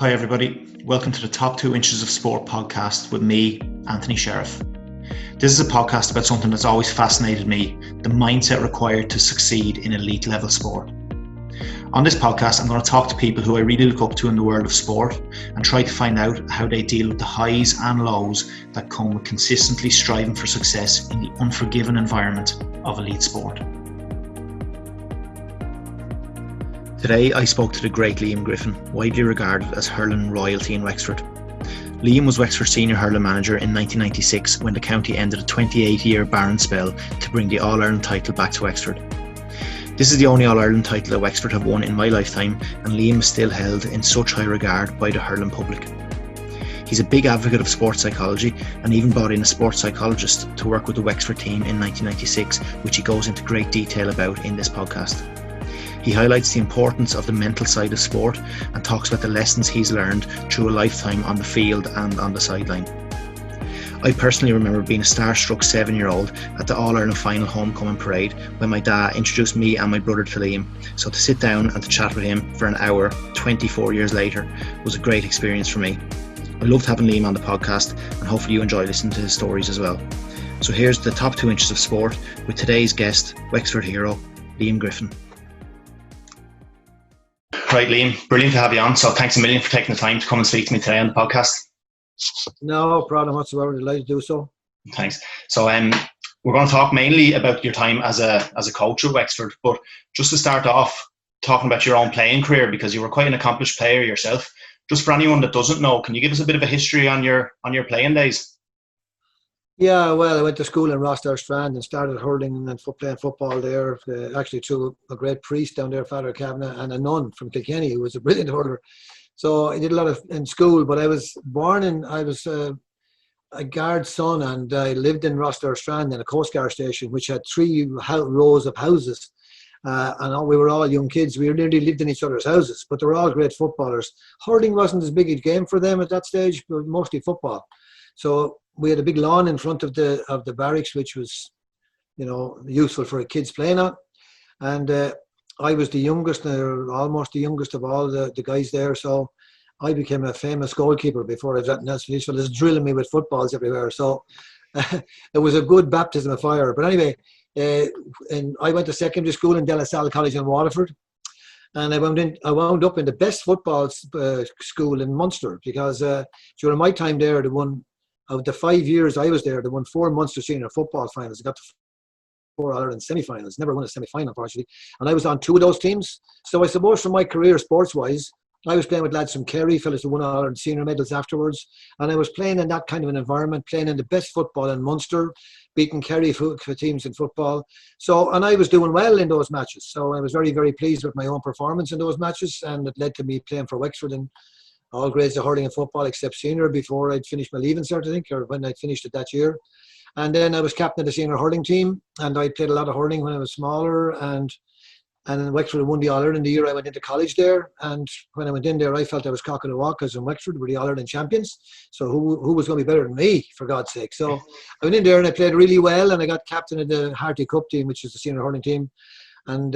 Hi everybody, welcome to the Top 2 Inches of Sport podcast with me, Anthony Sheriff. This is a podcast about something that's always fascinated me, the mindset required to succeed in elite level sport. On this podcast, I'm going to talk to people who I really look up to in the world of sport and try to find out how they deal with the highs and lows that come with consistently striving for success in the unforgiving environment of elite sport. Today, I spoke to the great Liam Griffin, widely regarded as hurling royalty in Wexford. Liam was Wexford senior hurling manager in 1996 when the county ended a 28-year barren spell to bring the All-Ireland title back to Wexford. This is the only All-Ireland title that Wexford have won in my lifetime, and Liam is still held in such high regard by the hurling public. He's a big advocate of sports psychology and even brought in a sports psychologist to work with the Wexford team in 1996, which he goes into great detail about in this podcast. He highlights the importance of the mental side of sport and talks about the lessons he's learned through a lifetime on the field and on the sideline. I personally remember being a starstruck 7-year-old at the All-Ireland final homecoming parade when my dad introduced me and my brother to Liam. So to sit down and to chat with him for an hour 24 years later was a great experience for me. I loved having Liam on the podcast, and hopefully you enjoy listening to his stories as well. So here's the top 2 inches of sport with today's guest, Wexford hero, Liam Griffin. Right, Liam, brilliant to have you on. So thanks a million for taking the time to come and speak to me today on the podcast. No problem whatsoever. Delighted to do so. Thanks. So we're going to talk mainly about your time as a coach at Wexford, but just to start off, talking about your own playing career, because you were quite an accomplished player yourself. Just for anyone that doesn't know, can you give us a bit of a history on your playing days? Yeah, well, I went to school in Strand and started hurling and playing football there, actually through a great priest down there, Father Kavanagh, and a nun from Kilkenny who was a brilliant hurler. So I did a lot in school, but I was a guard's son, and I lived in Strand in a Coast Guard station, which had 3 rows of houses. And we were all young kids. We nearly lived in each other's houses, but they were all great footballers. Hurling wasn't as big a game for them at that stage, but mostly football. So we had a big lawn in front of the barracks, which was, useful for kids playing on. And I was the youngest, almost the youngest of all the guys there. So I became a famous goalkeeper before I was anything else. These fellas drilling me with footballs everywhere. So it was a good baptism of fire. But anyway, and I went to secondary school in De La Salle College in Waterford. And I wound up in the best football school in Munster, because during my time there, of the 5 years I was there, they won 4 Munster senior football finals. They got to 4 Ireland semi-finals. Never won a semi-final, unfortunately. And I was on 2 of those teams. So I suppose for my career, sports-wise, I was playing with lads from Kerry, fellas who won Ireland senior medals afterwards. And I was playing in that kind of an environment, playing in the best football in Munster, beating Kerry for teams in football. And I was doing well in those matches. So I was very, very pleased with my own performance in those matches. And it led to me playing for Wexford in all grades of hurling and football except senior before I'd finished my leaving cert, I think, or when I'd finished it that year. And then I was captain of the senior hurling team, and I played a lot of hurling when I was smaller, and Wexford won the All-Ireland the year I went into college there. And when I went in there, I felt I was cock of the walk, because in Wexford were the All-Ireland champions. So who was going to be better than me, for God's sake? So I went in there and I played really well, and I got captain of the Harty Cup team, which is the senior hurling team. And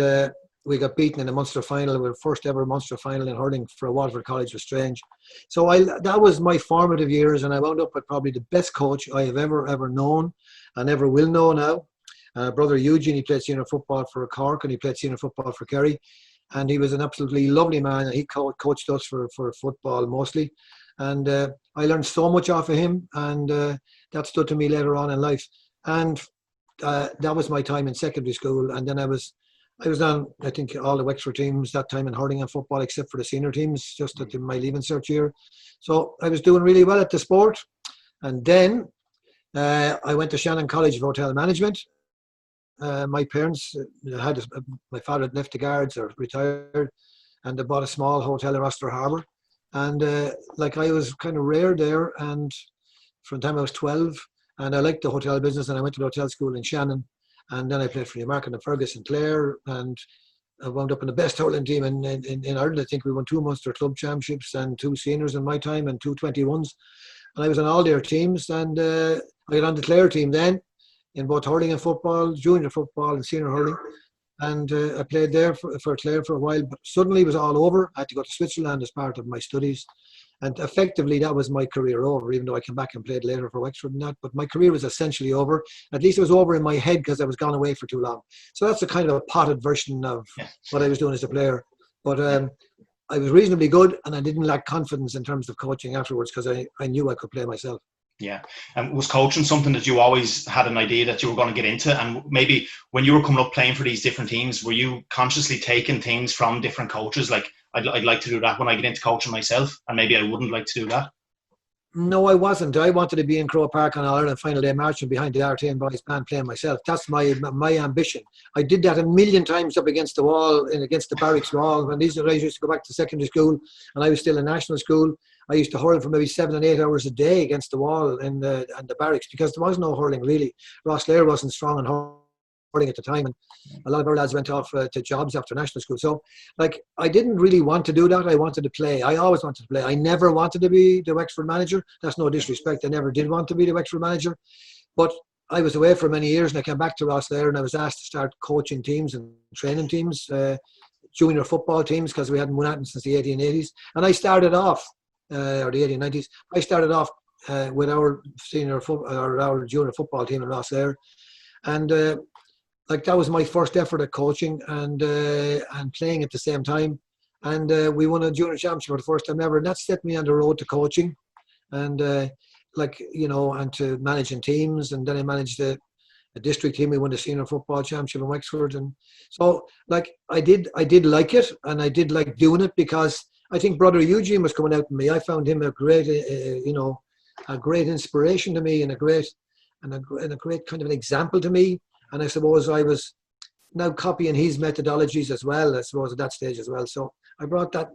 we got beaten in the Munster final. We were first ever Munster final in hurling for a Waterford College. Was strange. So that was my formative years, and I wound up with probably the best coach I have ever known and ever will know now. Brother Eugene, he played senior football for Cork, and he played senior football for Kerry. And he was an absolutely lovely man, and he coached us for football mostly. And I learned so much off of him, and that stood to me later on in life. And that was my time in secondary school. And then I was on, I think, all the Wexford teams that time in hurling and football, except for the senior teams, just at my leaving cert year. So I was doing really well at the sport. And then I went to Shannon College of Hotel Management. My parents my father had left the guards or retired, and they bought a small hotel in Roster Harbour. And I was kind of reared there, and from the time I was 12, and I liked the hotel business, and I went to the hotel school in Shannon. And then I played for Newmarket and Fergus and Clare, and I wound up in the best hurling team in Ireland. I think we won 2 Munster Club Championships and 2 seniors in my time and 2 21s. And I was on all their teams, and I got on the Clare team then in both hurling and football, junior football and senior hurling. And I played there for Clare for a while, but suddenly it was all over. I had to go to Switzerland as part of my studies. And effectively, that was my career over, even though I came back and played later for Wexford and that. But my career was essentially over. At least it was over in my head because I was gone away for too long. So that's a kind of a potted version of what I was doing as a player. But I was reasonably good, and I didn't lack confidence in terms of coaching afterwards because I knew I could play myself. Yeah. And was coaching something that you always had an idea that you were going to get into? And maybe when you were coming up playing for these different teams, were you consciously taking things from different coaches? Like, I'd like to do that when I get into coaching myself, and maybe I wouldn't like to do that. No, I wasn't. I wanted to be in Croke Park on Ireland final day marching behind the RTN boys band playing myself. That's my ambition. I did that a million times up against the wall and against the barracks wall. When these guys used to go back to secondary school and I was still in national school, I used to hurl for maybe 7 and 8 hours a day against the wall in the barracks because there was no hurling really. Rosslare wasn't strong in hurling at the time, and a lot of our lads went off to jobs after national school. So, like, I didn't really want to do that. I wanted to play. I always wanted to play. I never wanted to be the Wexford manager. That's no disrespect. I never did want to be the Wexford manager. But I was away for many years, and I came back to Rosslare, and I was asked to start coaching teams and training teams, junior football teams, because we hadn't won anything since the 1880s. And I started off, or the 1890s. I started off with our our junior football team in Rosslare, and like that was my first effort at coaching and playing at the same time. And we won a junior championship for the first time ever. And that set me on the road to coaching and and to managing teams. And then I managed a district team. We won the senior football championship in Wexford. And so like I did like it, and I did like doing it because I think Brother Eugene was coming out to me. I found him a great, a great inspiration to me and a great kind of an example to me. And I suppose I was now copying his methodologies as well, I suppose, at that stage as well. So I brought that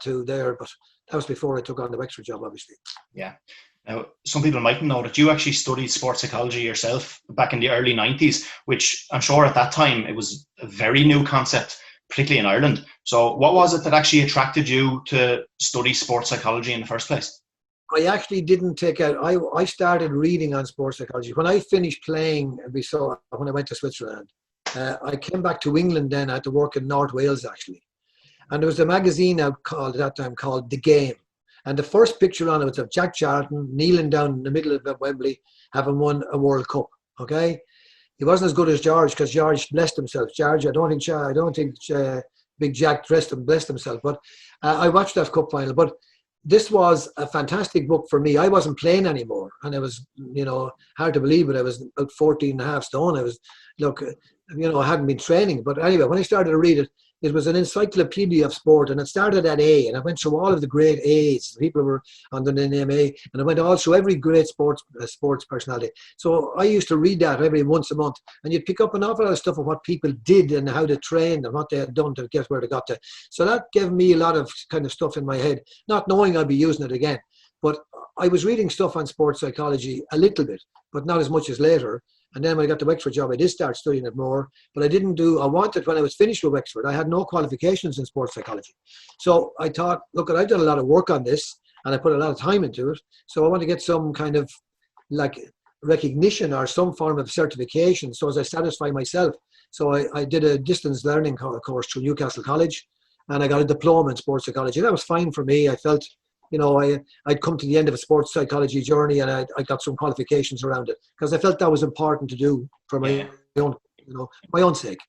to there, but that was before I took on the Wexford job, obviously. Yeah. Now, some people mightn't know that you actually studied sports psychology yourself back in the early 90s, which I'm sure at that time it was a very new concept, particularly in Ireland. So what was it that actually attracted you to study sports psychology in the first place? I actually didn't take out. I started reading on sports psychology when I finished playing. When I went to Switzerland, I came back to England. Then I had to work in North Wales actually, and there was a magazine out at that time called The Game, and the first picture on it was of Jack Charlton kneeling down in the middle of Wembley, having won a World Cup. Okay, he wasn't as good as George because George blessed himself. George, I don't think Big Jack blessed himself. But I watched that cup final, but. This was a fantastic book for me. I wasn't playing anymore, and it was, hard to believe, but I was about 14 and a half stone. I hadn't been training. But anyway, when I started to read it, it was an encyclopedia of sport, and it started at A, and I went through all of the great A's, people who were under the name A, and I went all through every great sports personality. So I used to read that every once a month, and you'd pick up an awful lot of stuff of what people did and how they trained and what they had done to get where they got to. So that gave me a lot of kind of stuff in my head, not knowing I'd be using it again. But I was reading stuff on sports psychology a little bit, but not as much as later. And then when I got the Wexford job, I did start studying it more, but I wanted, when I was finished with Wexford, I had no qualifications in sports psychology. So I thought, look, I've done a lot of work on this and I put a lot of time into it. So I want to get some kind of like recognition or some form of certification so as I satisfy myself. So I did a distance learning course through Newcastle College, and I got a diploma in sports psychology. That was fine for me. I felt, I'd come to the end of a sports psychology journey, and I got some qualifications around it because I felt that was important to do for my own sake.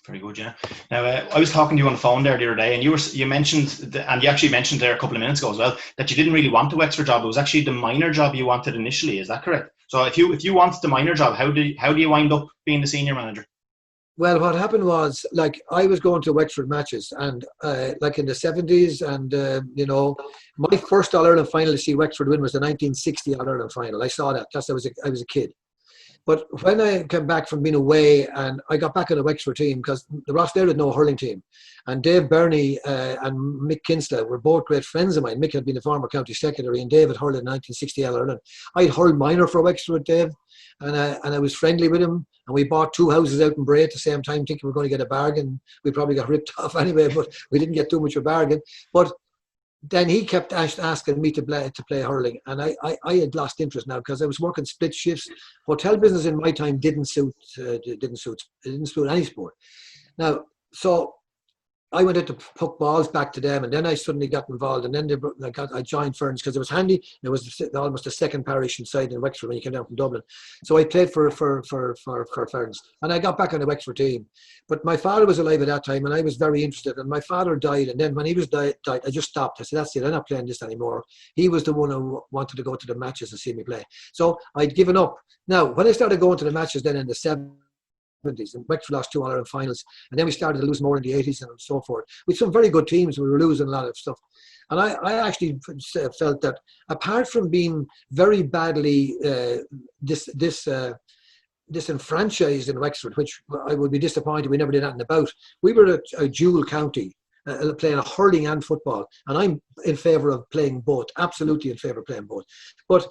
Very good, yeah. Now, I was talking to you on the phone there the other day, and you mentioned, and you actually mentioned there a couple of minutes ago as well, that you didn't really want the Wexford job. It was actually the minor job you wanted initially. Is that correct? So if you wanted the minor job, how do you wind up being the senior manager? Well, what happened was, like, I was going to Wexford matches, and like in the 70s, and my first All-Ireland final to see Wexford win was the 1960 All-Ireland final. I saw that. I was a kid. But when I came back from being away, and I got back on the Wexford team, because the Rosslare had no hurling team, and Dave Burney and Mick Kinsella were both great friends of mine. Mick had been the former county secretary, and Dave had hurled in 1960 All-Ireland. I'd hurled minor for Wexford with Dave, and I was friendly with him, and we bought 2 houses out in Bray at the same time, thinking we were going to get a bargain. We probably got ripped off anyway, but we didn't get too much of a bargain. But then he kept asking me to play hurling, and I had lost interest now because I was working split shifts. Hotel business in my time didn't suit any sport. Now, so I went out to puck balls back to them, and then I suddenly got involved, and then I joined Ferns because it was handy. It was almost the second parish inside in Wexford when you came down from Dublin. So I played for Ferns, and I got back on the Wexford team. But my father was alive at that time, and I was very interested. And my father died, and then when he was died, I just stopped. I said, "That's it. I'm not playing this anymore." He was the one who wanted to go to the matches and see me play, so I'd given up. Now, when I started going to the matches, then in the 70s, and Wexford lost 2 All-Ireland finals, and then we started to lose more in the 80s and so forth. With some very good teams, we were losing a lot of stuff. And I actually felt that apart from being very badly disenfranchised in Wexford, which I would be disappointed we never did anything about, we were a dual county. Playing a hurling and football, and I'm in favour of playing both, absolutely in favour of playing both. But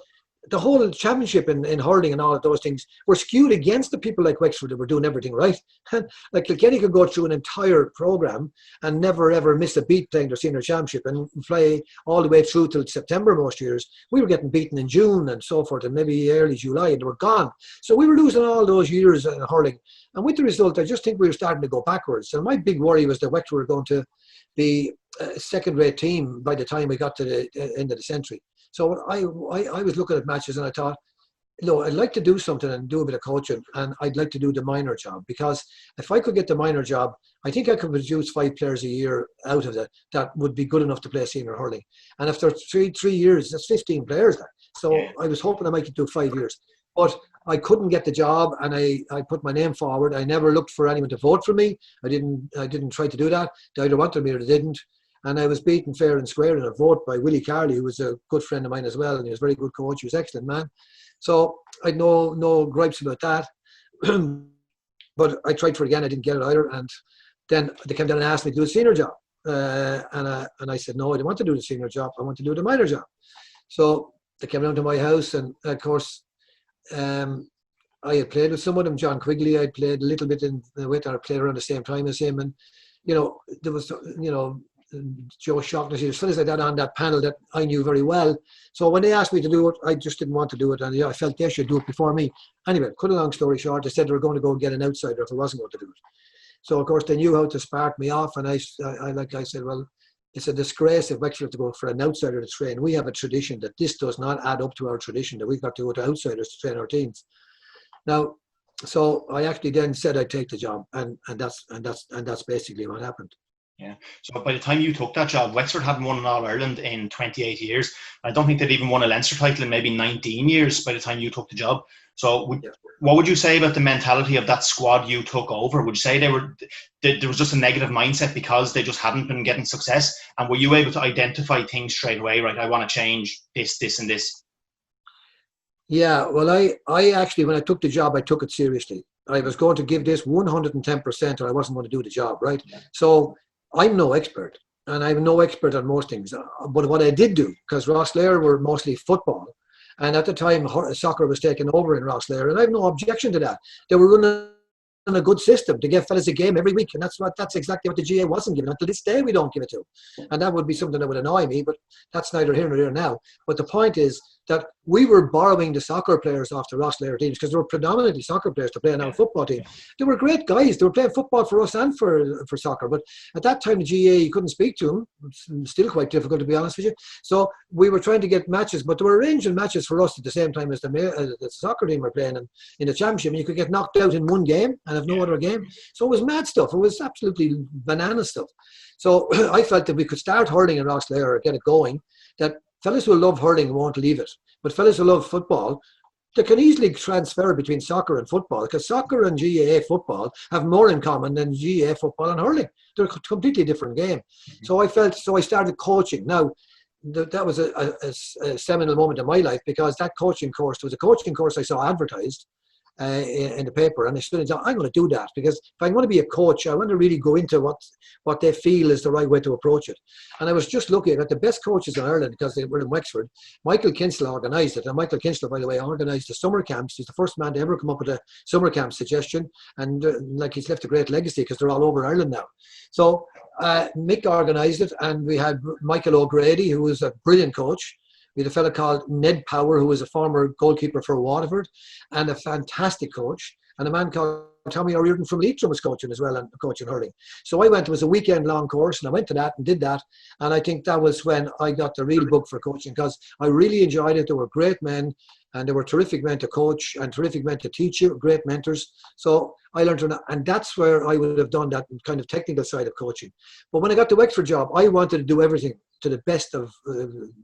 the whole championship in hurling and all of those things were skewed against the people like Wexford that were doing everything right. Like Kilkenny could go through an entire programme and never ever miss a beat playing their senior championship and play all the way through till September most years. We were getting beaten in June and so forth, and maybe early July, and they were gone. So we were losing all those years in hurling. And with the result, I just think we were starting to go backwards. And my big worry was that Wexford were going to be a second-rate team by the time we got to the end of the century. So I was looking at matches and I thought, I'd like to do something and do a bit of coaching, and I'd like to do the minor job, because if I could get the minor job, I think I could produce 5 players a year out of it that would be good enough to play senior hurling. And after three years, that's 15 players there. So I was hoping I might do 5 years. But I couldn't get the job, and I put my name forward. I never looked for anyone to vote for me. I didn't try to do that. They either wanted me or they didn't. And I was beaten fair and square in a vote by Willie Carley, who was a good friend of mine as well, and he was a very good coach. He was an excellent man. So I had no gripes about that. But I tried for it again. I didn't get it either. And then they came down and asked me to do a senior job. And I said, no, I don't want to do the senior job. I want to do the minor job. So they came down to my house, and of course, I had played with some of them. John Quigley, I'd played a little bit with, or played around the same time as him. And, there was, Joe Shaughnessy, there's fellas like that on that panel that I knew very well. So when they asked me to do it, I just didn't want to do it, and I felt they should do it before me. Anyway, cut a long story short, they said they were going to go and get an outsider if I wasn't going to do it. So of course they knew how to spark me off, and I said, well, it's a disgrace if Wexford have to go for an outsider to train. We have a tradition that this does not add up to our tradition, that we've got to go to outsiders to train our teams. Now, so I actually then said I'd take the job, and that's basically what happened. Yeah. So by the time you took that job, Wexford hadn't won an All-Ireland in 28 years. I don't think they'd even won a Leinster title in maybe 19 years by the time you took the job. So what would you say about the mentality of that squad you took over? Would you say there was just a negative mindset because they just hadn't been getting success? And were you able to identify things straight away, right? I want to change this, this and this. Yeah, well, I actually, when I took the job, I took it seriously. I was going to give this 110% or I wasn't going to do the job, right? Yeah. So I'm no expert, and I'm no expert on most things. But what I did do, because Rosslare were mostly football, and at the time soccer was taking over in Rosslare, and I have no objection to that. They were running a good system to give fellas a game every week, and that's exactly what the GA wasn't giving. Until this day, we don't give it to. And that would be something that would annoy me, but that's neither here nor there now. But the point is that we were borrowing the soccer players off the Rosslare teams, because they were predominantly soccer players to play in our football team. They were great guys. They were playing football for us and for soccer. But at that time, the GA, you couldn't speak to them. It's still quite difficult, to be honest with you. So we were trying to get matches, but they were arranging matches for us at the same time as the soccer team were playing in the championship. And you could get knocked out in one game and have no other game. So it was mad stuff. It was absolutely banana stuff. So I felt that we could start hurling in Rosslare or get it going, that fellas who love hurling won't leave it. But fellas who love football, they can easily transfer between soccer and football, because soccer and GAA football have more in common than GAA football and hurling. They're a completely different game. So I started coaching. Now, that was a seminal moment in my life, because that coaching course was a coaching course I saw advertised in the paper, and I stood and thought, I'm going to do that, because if I'm going to be a coach, I want to really go into what they feel is the right way to approach it. And I was just looking at the best coaches in Ireland, because they were in Wexford. Michael Kinsella organised it, and Michael Kinsella, by the way, organised the summer camps. He's the first man to ever come up with a summer camp suggestion, and he's left a great legacy, because they're all over Ireland now. So Mick organised it, and we had Michael O'Grady, who was a brilliant coach. We had a fellow called Ned Power, who was a former goalkeeper for Waterford and a fantastic coach, and a man called Tommy O'Riordan from Leitrim was coaching as well, and coaching hurling. So I went, it was a weekend long course, and I went to that and did that. And I think that was when I got the real bug for coaching, because I really enjoyed it. There were great men, and there were terrific men to coach and terrific men to teach you, great mentors. So I learned, and that's where I would have done that kind of technical side of coaching. But when I got the Wexford job, I wanted to do everything to the best of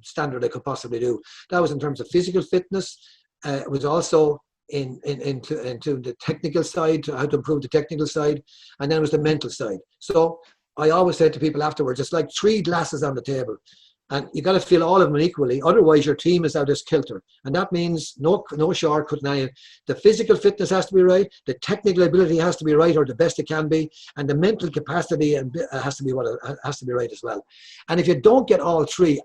standard I could possibly do. That was in terms of physical fitness. It was also into the technical side, how to improve the technical side, and then it was the mental side. So I always said to people afterwards, it's like 3 glasses on the table, and you got to fill all of them equally, otherwise your team is out of kilter. And that means no shortcut. The physical fitness has to be right, the technical ability has to be right, or the best it can be, and the mental capacity has to be right as well. And if you don't get all three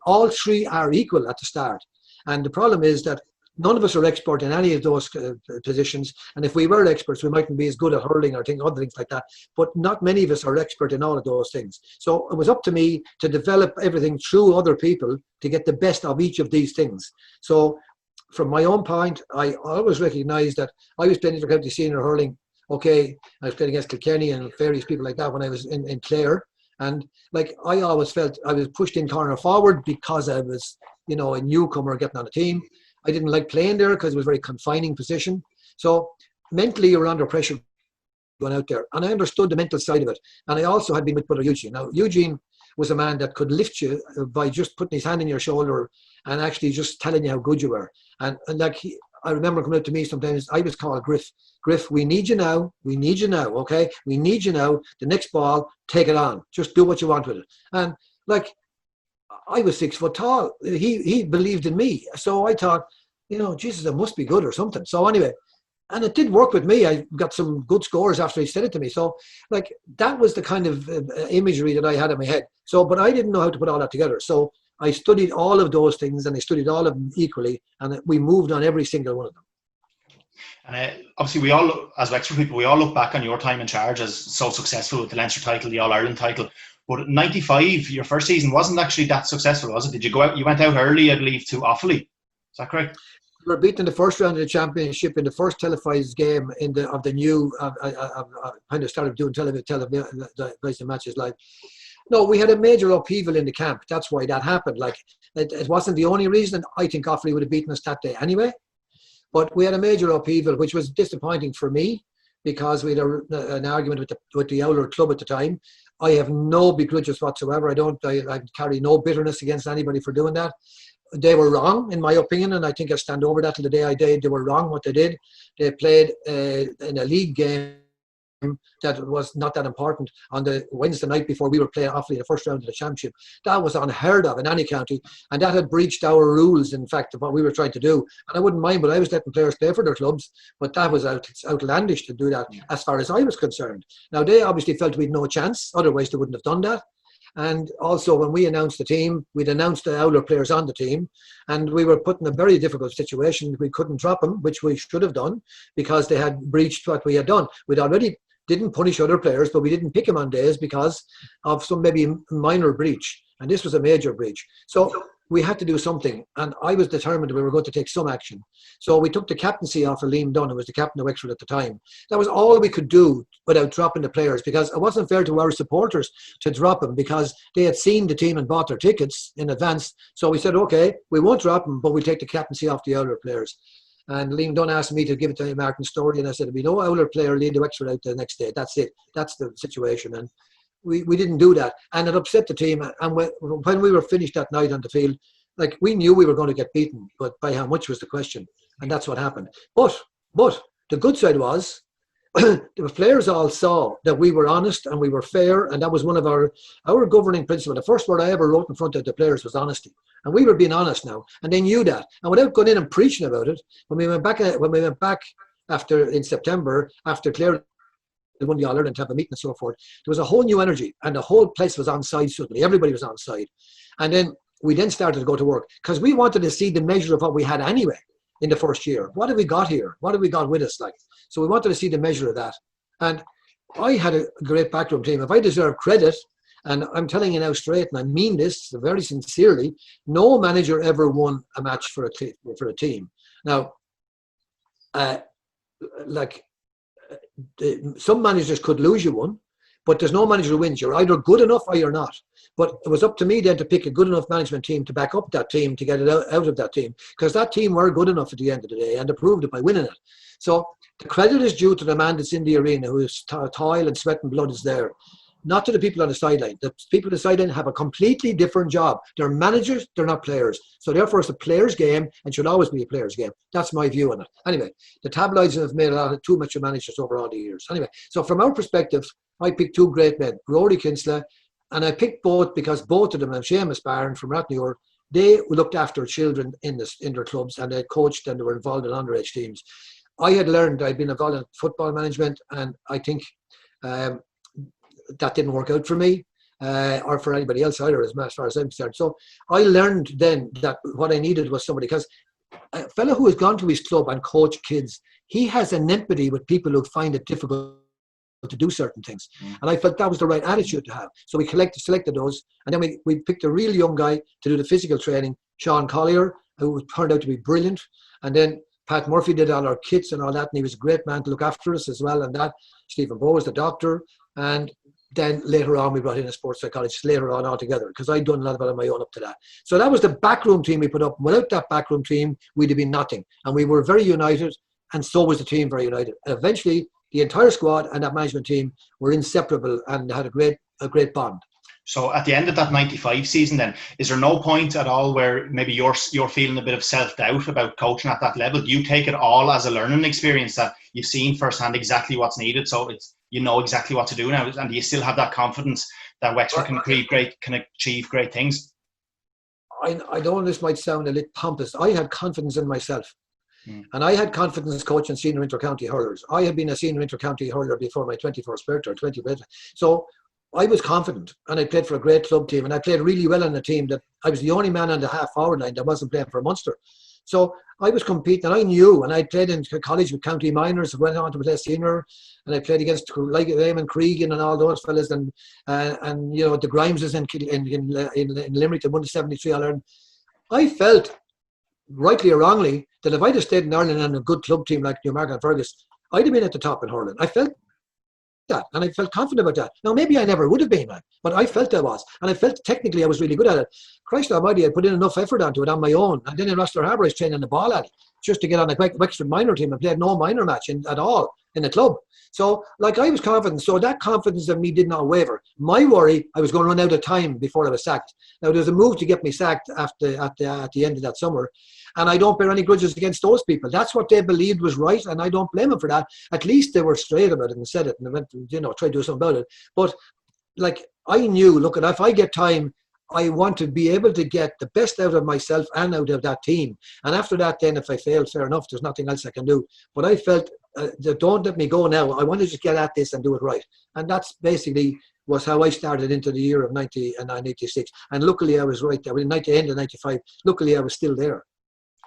are equal at the start. And the problem is that none of us are expert in any of those positions. And if we were experts, we mightn't be as good at hurling or other things like that. But not many of us are expert in all of those things. So it was up to me to develop everything through other people to get the best of each of these things. So from my own point, I always recognised that I was playing inter-county senior hurling. Okay, I was playing against Kilkenny and various people like that when I was in Clare. And like, I always felt I was pushed in corner forward because I was, a newcomer getting on a team. I didn't like playing there because it was a very confining position. So mentally you were under pressure going out there. And I understood the mental side of it. And I also had been with Brother Eugene. Now, Eugene was a man that could lift you by just putting his hand on your shoulder and actually just telling you how good you were. And like, I remember coming out to me sometimes, I was called Griff, we need you now, okay? We need you now. The next ball, take it on. Just do what you want with it. And like, I was 6 foot tall. He believed in me. So I thought, Jesus, I must be good or something. So anyway, and it did work with me. I got some good scores after he said it to me. So like, that was the kind of imagery that I had in my head. So, but I didn't know how to put all that together. So I studied all of those things, and I studied all of them equally, and we moved on every single one of them. And obviously, we all, as Wexford people, we all look back on your time in charge as so successful with the Leinster title, the All-Ireland title. But 95, your first season wasn't actually that successful, was it? Did you go out? You went out early, I believe, to Offaly. Is that correct? We were beaten in the first round of the championship in the first televised game of the new. I kind of started doing television matches live. No, we had a major upheaval in the camp. That's why that happened. Like, it wasn't the only reason. I think Offaly would have beaten us that day anyway. But we had a major upheaval, which was disappointing for me, because we had an argument with the Owler club at the time. I have no begrudges whatsoever. I carry no bitterness against anybody for doing that. They were wrong, in my opinion, and I think I stand over that till the day I die. They were wrong what they did. They played in a league game that was not that important on the Wednesday night before we were playing Offaly in the first round of the championship. That was unheard of in any county, and that had breached our rules, in fact, of what we were trying to do. And I wouldn't mind, but I was letting players play for their clubs, but that was outlandish to do that as far as I was concerned. Now, they obviously felt we'd no chance, otherwise they wouldn't have done that. And also, when we announced the team, we'd announced the Owler players on the team, and we were put in a very difficult situation. We couldn't drop them, which we should have done, because they had breached what we had done. We'd already didn't punish other players, but we didn't pick them on days because of some maybe minor breach. And this was a major breach. So we had to do something. And I was determined we were going to take some action. So we took the captaincy off of Liam Dunn, who was the captain of Wexford at the time. That was all we could do without dropping the players, because it wasn't fair to our supporters to drop them, because they had seen the team and bought their tickets in advance. So we said, okay, we won't drop them, but we'll take the captaincy off the other players. And Liam Dunn asked me to give it to Martin Story, and I said, there'll be no Owler player lead the Wexford out the next day. That's it. That's the situation. And we didn't do that. And it upset the team. And when we were finished that night on the field, like, we knew we were going to get beaten, but by how much was the question. And that's what happened. But the good side was, the players all saw that we were honest and we were fair, and that was one of our governing principles. The first word I ever wrote in front of the players was honesty, and we were being honest now, and they knew that. And without going in and preaching about it, when we went back after in September, after Clare won the All-Ireland to have a meeting and so forth, there was a whole new energy, and the whole place was on side suddenly. Everybody was on side, and then we started to go to work, because we wanted to see the measure of what we had anyway. In the first year, what have we got here? What have we got with us? Like, so we wanted to see the measure of that. And I had a great backroom team. If I deserve credit, and I'm telling you now straight, and I mean this very sincerely, no manager ever won a match for a team. Now, some managers could lose you one, but there's no manager who wins. You're either good enough or you're not. But it was up to me then to pick a good enough management team to back up that team, to get it out of that team, because that team were good enough at the end of the day, and they proved it by winning it. So the credit is due to the man that's in the arena, whose toil and sweat and blood is there, not to the people on the sideline. The people on the sideline have a completely different job. They're managers, they're not players. So therefore it's a player's game and should always be a player's game. That's my view on it. Anyway, the tabloids have made too much of managers over all the years. Anyway, so from our perspective, I picked two great men, Rory Kinsella, and I picked both because both of them, and Seamus Barron from Rathnure, they looked after children in their clubs, and they coached and they were involved in underage teams. I had learned, I'd been involved in football management, and I think that didn't work out for me or for anybody else either, as far as I'm concerned. So I learned then that what I needed was somebody, because a fellow who has gone to his club and coached kids, he has an empathy with people who find it difficult to do certain things. And I felt that was the right attitude to have. So we selected those, and then we picked a real young guy to do the physical training, Sean Collier, who turned out to be brilliant. And then Pat Murphy did all our kits and all that, and he was a great man to look after us as well. And that Stephen Bowe was the doctor. And then later on we brought in a sports psychologist later on altogether, because I'd done a lot of it on my own up to that. So that was the backroom team we put up. Without that backroom team, we'd have been nothing. And we were very united, and so was the team very united. And eventually the entire squad and that management team were inseparable and had a great bond. So at the end of that 95 season then, is there no point at all where maybe you're feeling a bit of self-doubt about coaching at that level? Do you take it all as a learning experience that you've seen firsthand exactly what's needed, so you know exactly what to do now, and do you still have that confidence that Wexford can achieve great things? I know this might sound a little pompous. I had confidence in myself. And I had confidence coaching senior inter-county hurlers. I had been a senior inter-county hurler before my 21st birthday or 20th birthday. So I was confident, and I played for a great club team, and I played really well on a team that I was the only man on the half-forward line that wasn't playing for Munster. So I was competing, and I knew, and I played in college with county minors, went on to play senior, and I played against like Eamon Cregan and all those fellas, and you know, the Grimeses in Limerick that won the 73 All-Ireland. I felt, rightly or wrongly, that if I'd have stayed in Ireland and a good club team like Newmarket and Fergus, I'd have been at the top in hurling. I felt that, and I felt confident about that. Now, maybe I never would have been, but I felt I was, and I felt technically I was really good at it. Christ almighty, I put in enough effort onto it on my own, and then in Rossiter Harbour I was training the ball at it, just to get on a Wexford minor team and played no minor match at all in the club. So, like, I was confident. So that confidence in me did not waver. My worry, I was going to run out of time before I was sacked. Now, there was a move to get me sacked at the end of that summer, and I don't bear any grudges against those people. That's what they believed was right, and I don't blame them for that. At least they were straight about it and said it, and they went, tried to do something about it. But, like, I knew, look, if I get time, I want to be able to get the best out of myself and out of that team. And after that, then, if I fail, fair enough, there's nothing else I can do. But I felt, don't let me go now. I want to just get at this and do it right. And that's basically was how I started into the year of 1986. And luckily, I was right there. In the end of 95, luckily, I was still there.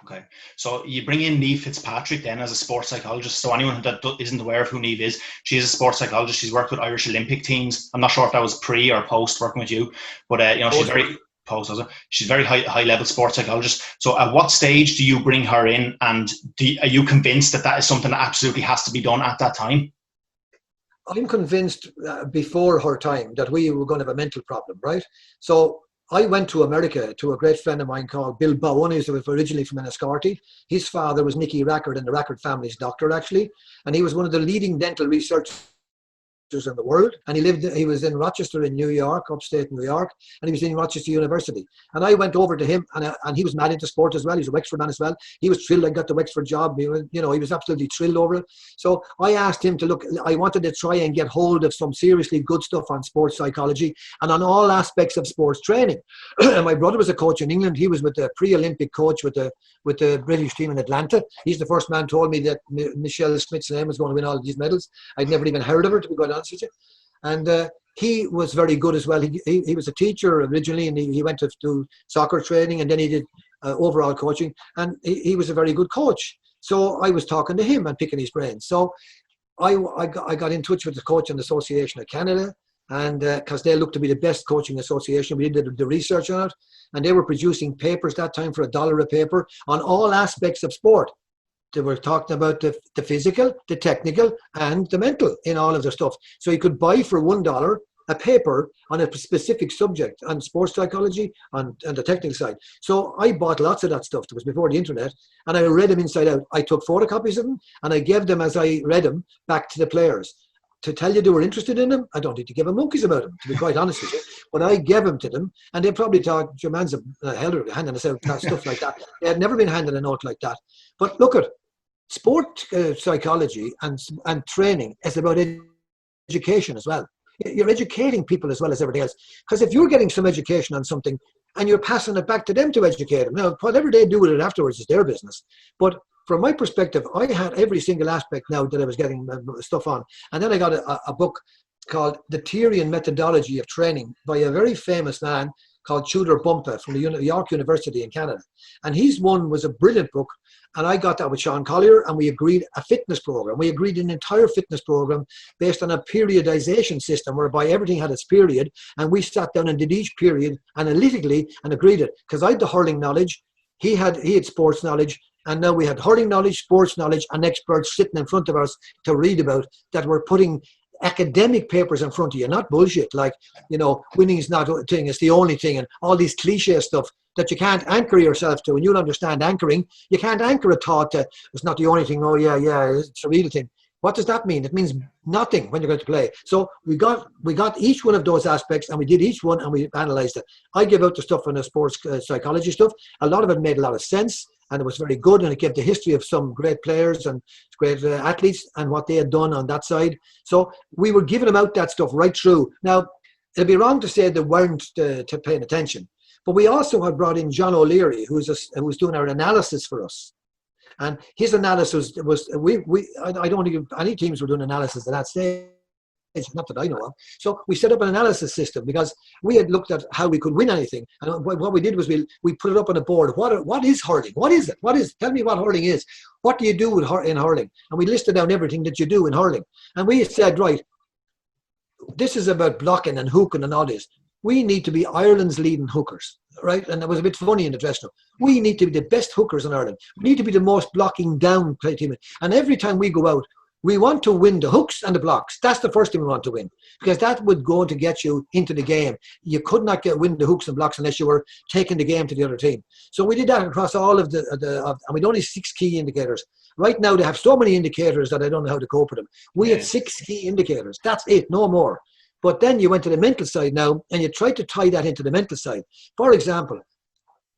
Okay, so you bring in Niamh Fitzpatrick then as a sports psychologist. So anyone that isn't aware of who Niamh is, she is a sports psychologist. She's worked with Irish Olympic teams. I'm not sure if that was pre or post working with you, but she's very post. She's very high level sports psychologist. So at what stage do you bring her in, and are you convinced that is something that absolutely has to be done at that time? I'm convinced before her time that we were going to have a mental problem, right? So I went to America to a great friend of mine called Bill Bowen, who's originally from Enniscorthy. His father was Nicky Rackard and the Rackard family's doctor, actually. And he was one of the leading dental researchers in the world, and he was in Rochester in New York, upstate New York, and he was in Rochester University. And I went over to him, and he was mad into sport as well. He's a Wexford man as well. He was thrilled I got the Wexford job. He was absolutely thrilled over it. So I asked him to look. I wanted to try and get hold of some seriously good stuff on sports psychology and on all aspects of sports training. And my brother was a coach in England. He was with the pre-Olympic coach with the British team in Atlanta. He's the first man told me that Michelle Smith's name was going to win all of these medals. I'd never even heard of her, to be quite honest with you. And he was very good as well. He was a teacher originally, and he went to do soccer training, and then he did overall coaching, and he was a very good coach. So I was talking to him and picking his brains. So I got in touch with the Coaching Association of Canada, and because they looked to be the best coaching association. We did the research on it, and they were producing papers that time for $1 a paper on all aspects of sport. they were talking about the physical, the technical, and the mental in all of their stuff. So you could buy for $1 a paper on a specific subject on sports psychology on the technical side. So I bought lots of that stuff. It was before the internet, and I read them inside out. I took photocopies of them, and I gave them as I read them back to the players. To tell you they were interested in them, I don't need to give them monkeys about them, to be quite honest with you. But I gave them to them, and they probably thought, your man's a helder handing us out stuff like that. They had never been handed a note like that. But look at sport psychology and training is about education as well. You're educating people as well as everything else. Because if you're getting some education on something and you're passing it back to them to educate them, now whatever they do with it afterwards is their business. But from my perspective, I had every single aspect now that I was getting stuff on. And then I got a book called The Theory and Methodology of Training by a very famous man called Tudor Bumpa from the York University in Canada. And his one was a brilliant book. And I got that with Sean Collier, and we agreed a fitness program. We agreed an entire fitness program based on a periodization system whereby everything had its period. And we sat down and did each period analytically and agreed it. Because I had the hurling knowledge, he had sports knowledge, and now we had hurling knowledge, sports knowledge, and experts sitting in front of us to read about that were putting academic papers in front of you, not bullshit like, winning is not a thing, it's the only thing, and all these cliche stuff that you can't anchor yourself to. And you'll understand anchoring. You can't anchor a thought to, it's not the only thing, oh yeah, it's a real thing. What does that mean? It means nothing when you're going to play. So we got each one of those aspects, and we did each one, and we analysed it. I gave out the stuff on the sports psychology stuff. A lot of it made a lot of sense, and it was very good, and it gave the history of some great players and great athletes and what they had done on that side. So we were giving them out that stuff right through. Now, it'd be wrong to say they weren't to paying attention, but we also had brought in John O'Leary, who was doing our analysis for us. And his analysis was, I don't think any teams were doing analysis at that stage, not that I know of. So we set up an analysis system because we had looked at how we could win anything. And what we did was we put it up on a board. What is hurling? What is it? Tell me what hurling is. What do you do in hurling? And we listed down everything that you do in hurling. And we said, right, this is about blocking and hooking and all this. We need to be Ireland's leading hookers, right? And it was a bit funny in the dressing room. We need to be the best hookers in Ireland. We need to be the most blocking down play team. And every time we go out, we want to win the hooks and the blocks. That's the first thing we want to win, because that would go to get you into the game. You could not win the hooks and blocks unless you were taking the game to the other team. So we did that across all of and we had only 6 key indicators. Right now they have so many indicators that I don't know how to cope with them. We had 6 key indicators. That's it, no more. But then you went to the mental side now, and you tried to tie that into the mental side. For example,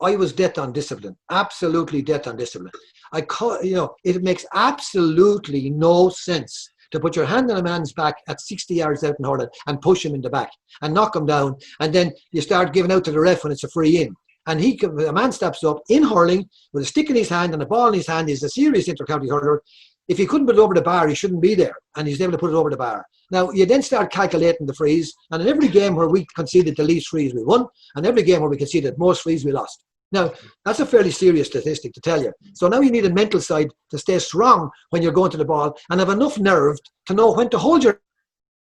I was dead on discipline, absolutely dead on discipline. It makes absolutely no sense to put your hand on a man's back at 60 yards out in hurling and push him in the back and knock him down, and then you start giving out to the ref when it's a free in. And a man steps up in hurling with a stick in his hand and a ball in his hand. He's a serious inter-county hurler. If he couldn't put it over the bar, he shouldn't be there, and he's able to put it over the bar. Now, you then start calculating the frees, and in every game where we conceded the least frees, we won, and every game where we conceded most frees, we lost. Now, that's a fairly serious statistic to tell you. So now you need a mental side to stay strong when you're going to the ball and have enough nerve to know when to hold your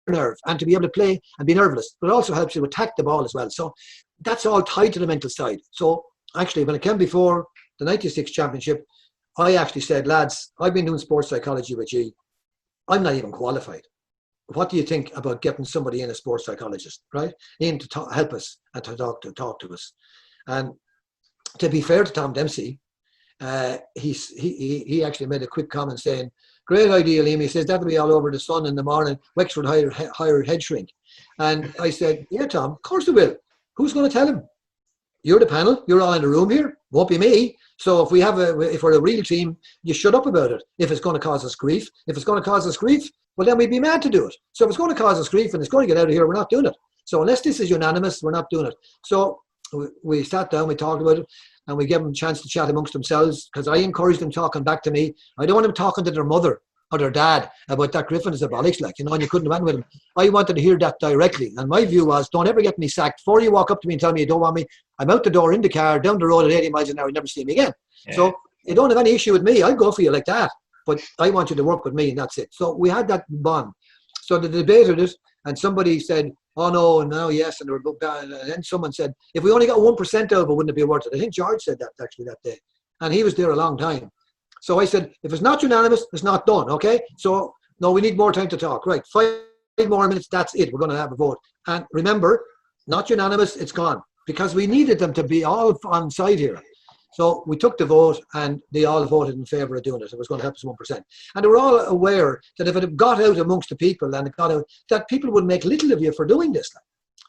nerve and to be able to play and be nerveless. But it also helps you attack the ball as well. So that's all tied to the mental side. So actually, when it came before the 96 championship, I actually said, lads, I've been doing sports psychology with you. I'm not even qualified. What do you think about getting somebody in, a sports psychologist, right, in to help us and to talk to us? And to be fair to Tom Dempsey, he actually made a quick comment saying, great idea, Liam. He says, that'll be all over the Sun in the morning. Wexford hire head shrink. And I said, yeah, Tom, of course they will. Who's going to tell him? You're the panel. You're all in the room here. Won't be me. So if we're a real team, you shut up about it. If it's going to cause us grief, well, then we'd be mad to do it. So if it's going to cause us grief and it's going to get out of here, we're not doing it. So unless this is unanimous, we're not doing it. So we sat down, we talked about it, and we gave them a chance to chat amongst themselves, because I encouraged them talking back to me. I don't want them talking to their mother or their dad about that Griffin is a bollocks, and you couldn't have went with him. I wanted to hear that directly. And my view was, don't ever get me sacked. Before you walk up to me and tell me you don't want me, I'm out the door in the car, down the road at 80 miles an hour, you never see me again. Yeah. So you don't have any issue with me, I'll go for you like that. But I want you to work with me, and that's it. So we had that bond. So they debated it, and somebody said, oh no, yes, and then someone said, if we only got 1% out of it, wouldn't it be worth it? I think George said that actually that day, and he was there a long time. So I said, if it's not unanimous, it's not done, okay? So, no, we need more time to talk. Right, 5 more minutes, that's it. We're going to have a vote. And remember, not unanimous, it's gone. Because we needed them to be all on side here. So we took the vote and they all voted in favour of doing it. It was going to help us 1%. And they were all aware that if it had got out amongst the people and it got out, that people would make little of you for doing this.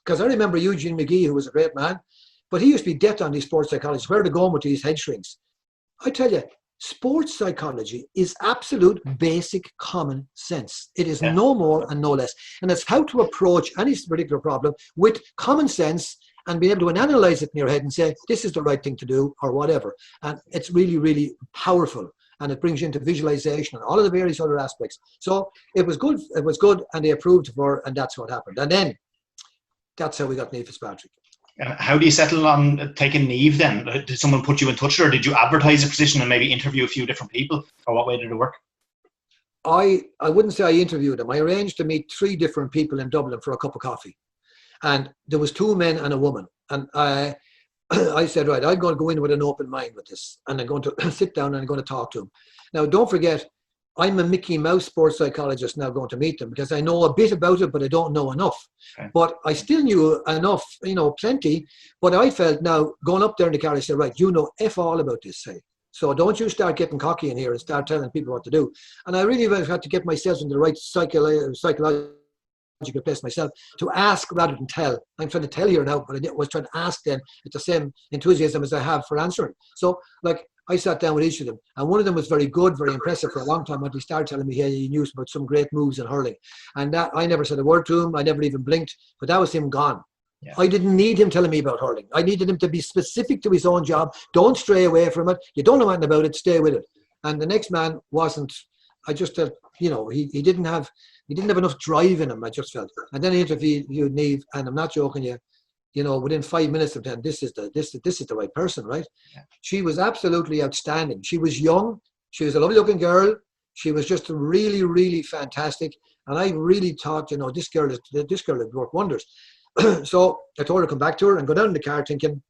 Because I remember Eugene McGee, who was a great man, but he used to be dead on these sports psychologists. Where are they going with these head shrinks? I tell you, sports psychology is absolute basic common sense. It is no more and no less. And it's how to approach any particular problem with common sense and be able to analyze it in your head and say, this is the right thing to do or whatever. And it's really, really powerful. And it brings you into visualization and all of the various other aspects. So it was good, and they approved for, and that's what happened. And then that's how we got Niamh Fitzpatrick. How do you settle on taking Niamh then? Did someone put you in touch, or did you advertise a position and maybe interview a few different people? Or what way did it work? I wouldn't say I interviewed them. I arranged to meet 3 different people in Dublin for a cup of coffee. And there was 2 men and a woman. And I said, right, I'm going to go in with an open mind with this. And I'm going to sit down and I'm going to talk to them. Now, don't forget, I'm a Mickey Mouse sports psychologist now going to meet them because I know a bit about it, but I don't know enough. Okay. But I still knew enough, plenty. But I felt now going up there in the car, I said, right, you know F all about this, say. So don't you start getting cocky in here and start telling people what to do. And I really had to get myself in the right psychological place myself to ask rather than tell. I'm trying to tell here now, but I was trying to ask then with the same enthusiasm as I have for answering. So, I sat down with each of them, and one of them was very good, very impressive for a long time. When he started telling me he knew about some great moves in hurling, and that I never said a word to him. I never even blinked, but that was him gone. Yeah. I didn't need him telling me about hurling. I needed him to be specific to his own job. Don't stray away from it. You don't know anything about it. Stay with it. And the next man wasn't. I just felt, he didn't have enough drive in him. I just felt. And then I interviewed Niamh, and I'm not joking you. Within 5 minutes of them, this is the right person, right? Yeah. She was absolutely outstanding. She was young. She was a lovely looking girl. She was just really, really fantastic. And I really thought, this girl would work wonders. So I told her to come back to her and go down in the car thinking,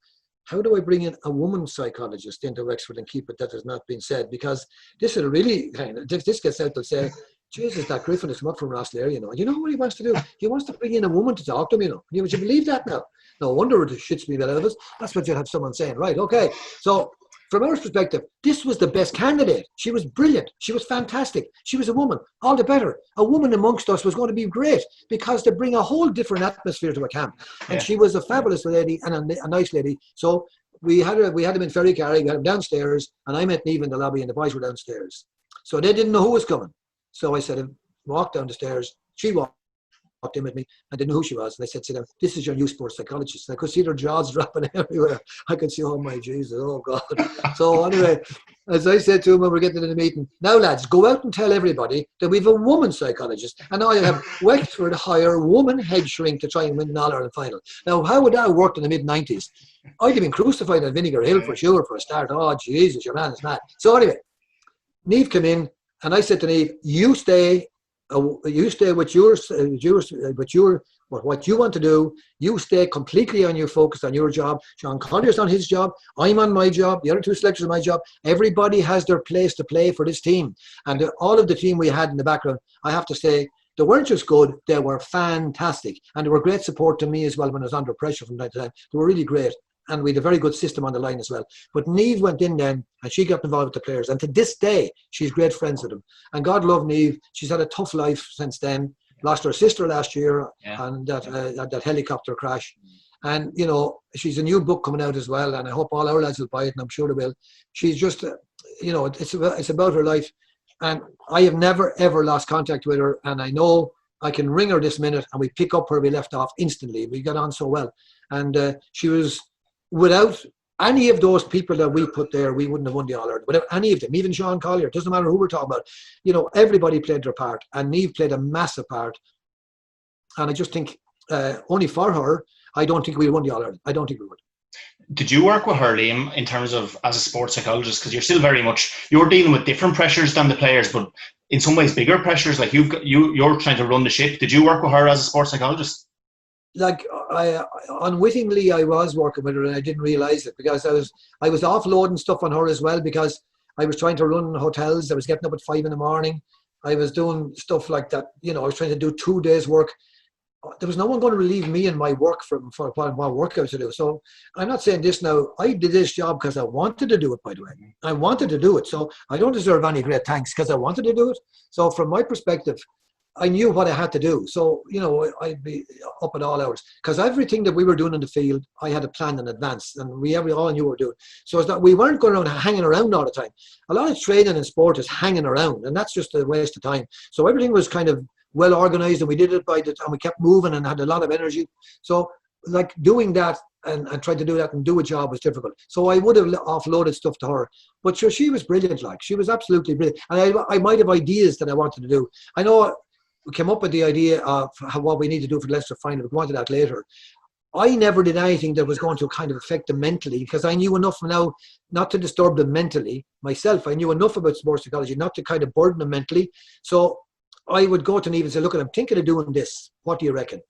how do I bring in a woman psychologist into Wexford and keep it that has not been said? Because this will really, this gets out to say, Jesus, that Griffin has come up from Rosslare, You know what he wants to do? He wants to bring in a woman to talk to him, Would you believe that now? No wonder it shits me out of us. That's what you'll have someone saying, right? Okay. So from our perspective, this was the best candidate. She was brilliant. She was fantastic. She was a woman. All the better. A woman amongst us was going to be great because they bring a whole different atmosphere to a camp. And she was a fabulous lady and a nice lady. So we had him in Ferrycarrig, we had him downstairs, and I met Niamh in the lobby and the boys were downstairs. So they didn't know who was coming. So I said, walk down the stairs. She walked in with me. I didn't know who she was. And I said to them, this is your new sports psychologist. And I could see their jaws dropping everywhere. I could see, oh my Jesus, oh God. So anyway, as I said to them when we're getting into the meeting, now lads, go out and tell everybody that we have a woman psychologist. And I have Wexford hire a woman head shrink to try and win an All-Ireland final. Now, how would that have worked in the mid-90s? I'd have been crucified on Vinegar Hill for sure for a start. Oh, Jesus, your man is mad. So anyway, Niamh came in. And I said to Niamh, you stay with what you want to do. You stay completely on your focus on your job. Sean Collier's on his job. I'm on my job. The other 2 selectors on my job. Everybody has their place to play for this team. And all of the team we had in the background, I have to say, they weren't just good, they were fantastic. And they were great support to me as well when I was under pressure from time to time. They were really great. And we had a very good system on the line as well. But Niamh went in then and she got involved with the players. And to this day, she's great friends with them. And God love Niamh. She's had a tough life since then. Lost her sister last year and that helicopter crash. And, she's a new book coming out as well. And I hope all our lads will buy it, and I'm sure they will. She's just, it's about her life. And I have never, ever lost contact with her. And I know I can ring her this minute and we pick up where we left off instantly. We got on so well. And she was... Without any of those people that we put there, we wouldn't have won the All-Ireland. Without any of them, even Sean Collier, doesn't matter who we're talking about. Everybody played their part, and Niamh played a massive part. And I just think, only for her, I don't think we won the All-Ireland. I don't think we would. Did you work with her, Liam, in terms of as a sports psychologist? Because you're still very much, you're dealing with different pressures than the players, but in some ways bigger pressures. Like you're trying to run the ship. Did you work with her as a sports psychologist? Unwittingly I was working with her and I didn't realize it because I was offloading stuff on her as well because I was trying to run hotels. I was getting up at 5 a.m. I was doing stuff like that. You know, I was trying to do 2 days work. There was no one going to relieve me in my work for what work I was to do. So I'm not saying this now. I did this job because I wanted to do it, by the way. I wanted to do it. So I don't deserve any great thanks because I wanted to do it. So from my perspective, I knew what I had to do. So, you know, I'd be up at all hours because everything that we were doing in the field, I had a plan in advance and we all knew what we were doing. So it's that we weren't going around hanging around all the time. A lot of training in sport is hanging around and that's just a waste of time. So everything was kind of well organized and we did it and we kept moving and had a lot of energy. So like doing that and trying to do that and do a job was difficult. So I would have offloaded stuff to her. But sure, she was brilliant. Like she was absolutely brilliant. And I might have ideas that I wanted to do. I know we came up with the idea of what we need to do for the Leicester final. We'll go on to that later. I never did anything that was going to kind of affect them mentally because I knew enough now not to disturb them mentally myself. I knew enough about sports psychology not to kind of burden them mentally. So I would go to Neve and say, look, I'm thinking of doing this. What do you reckon?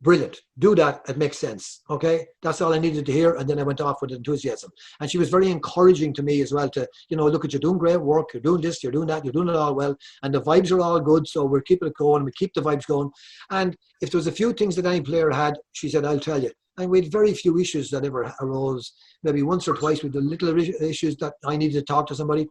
Brilliant. Do that. It makes sense. Okay. That's all I needed to hear. And then I went off with enthusiasm. And she was very encouraging to me as well to, you know, look at you doing great work. You're doing this, you're doing that, you're doing it all well. And the vibes are all good. So we're keeping it going. We keep the vibes going. And if there was a few things that any player had, she said, I'll tell you. And we had very few issues that ever arose. Maybe once or twice with the little issues that I needed to talk to somebody,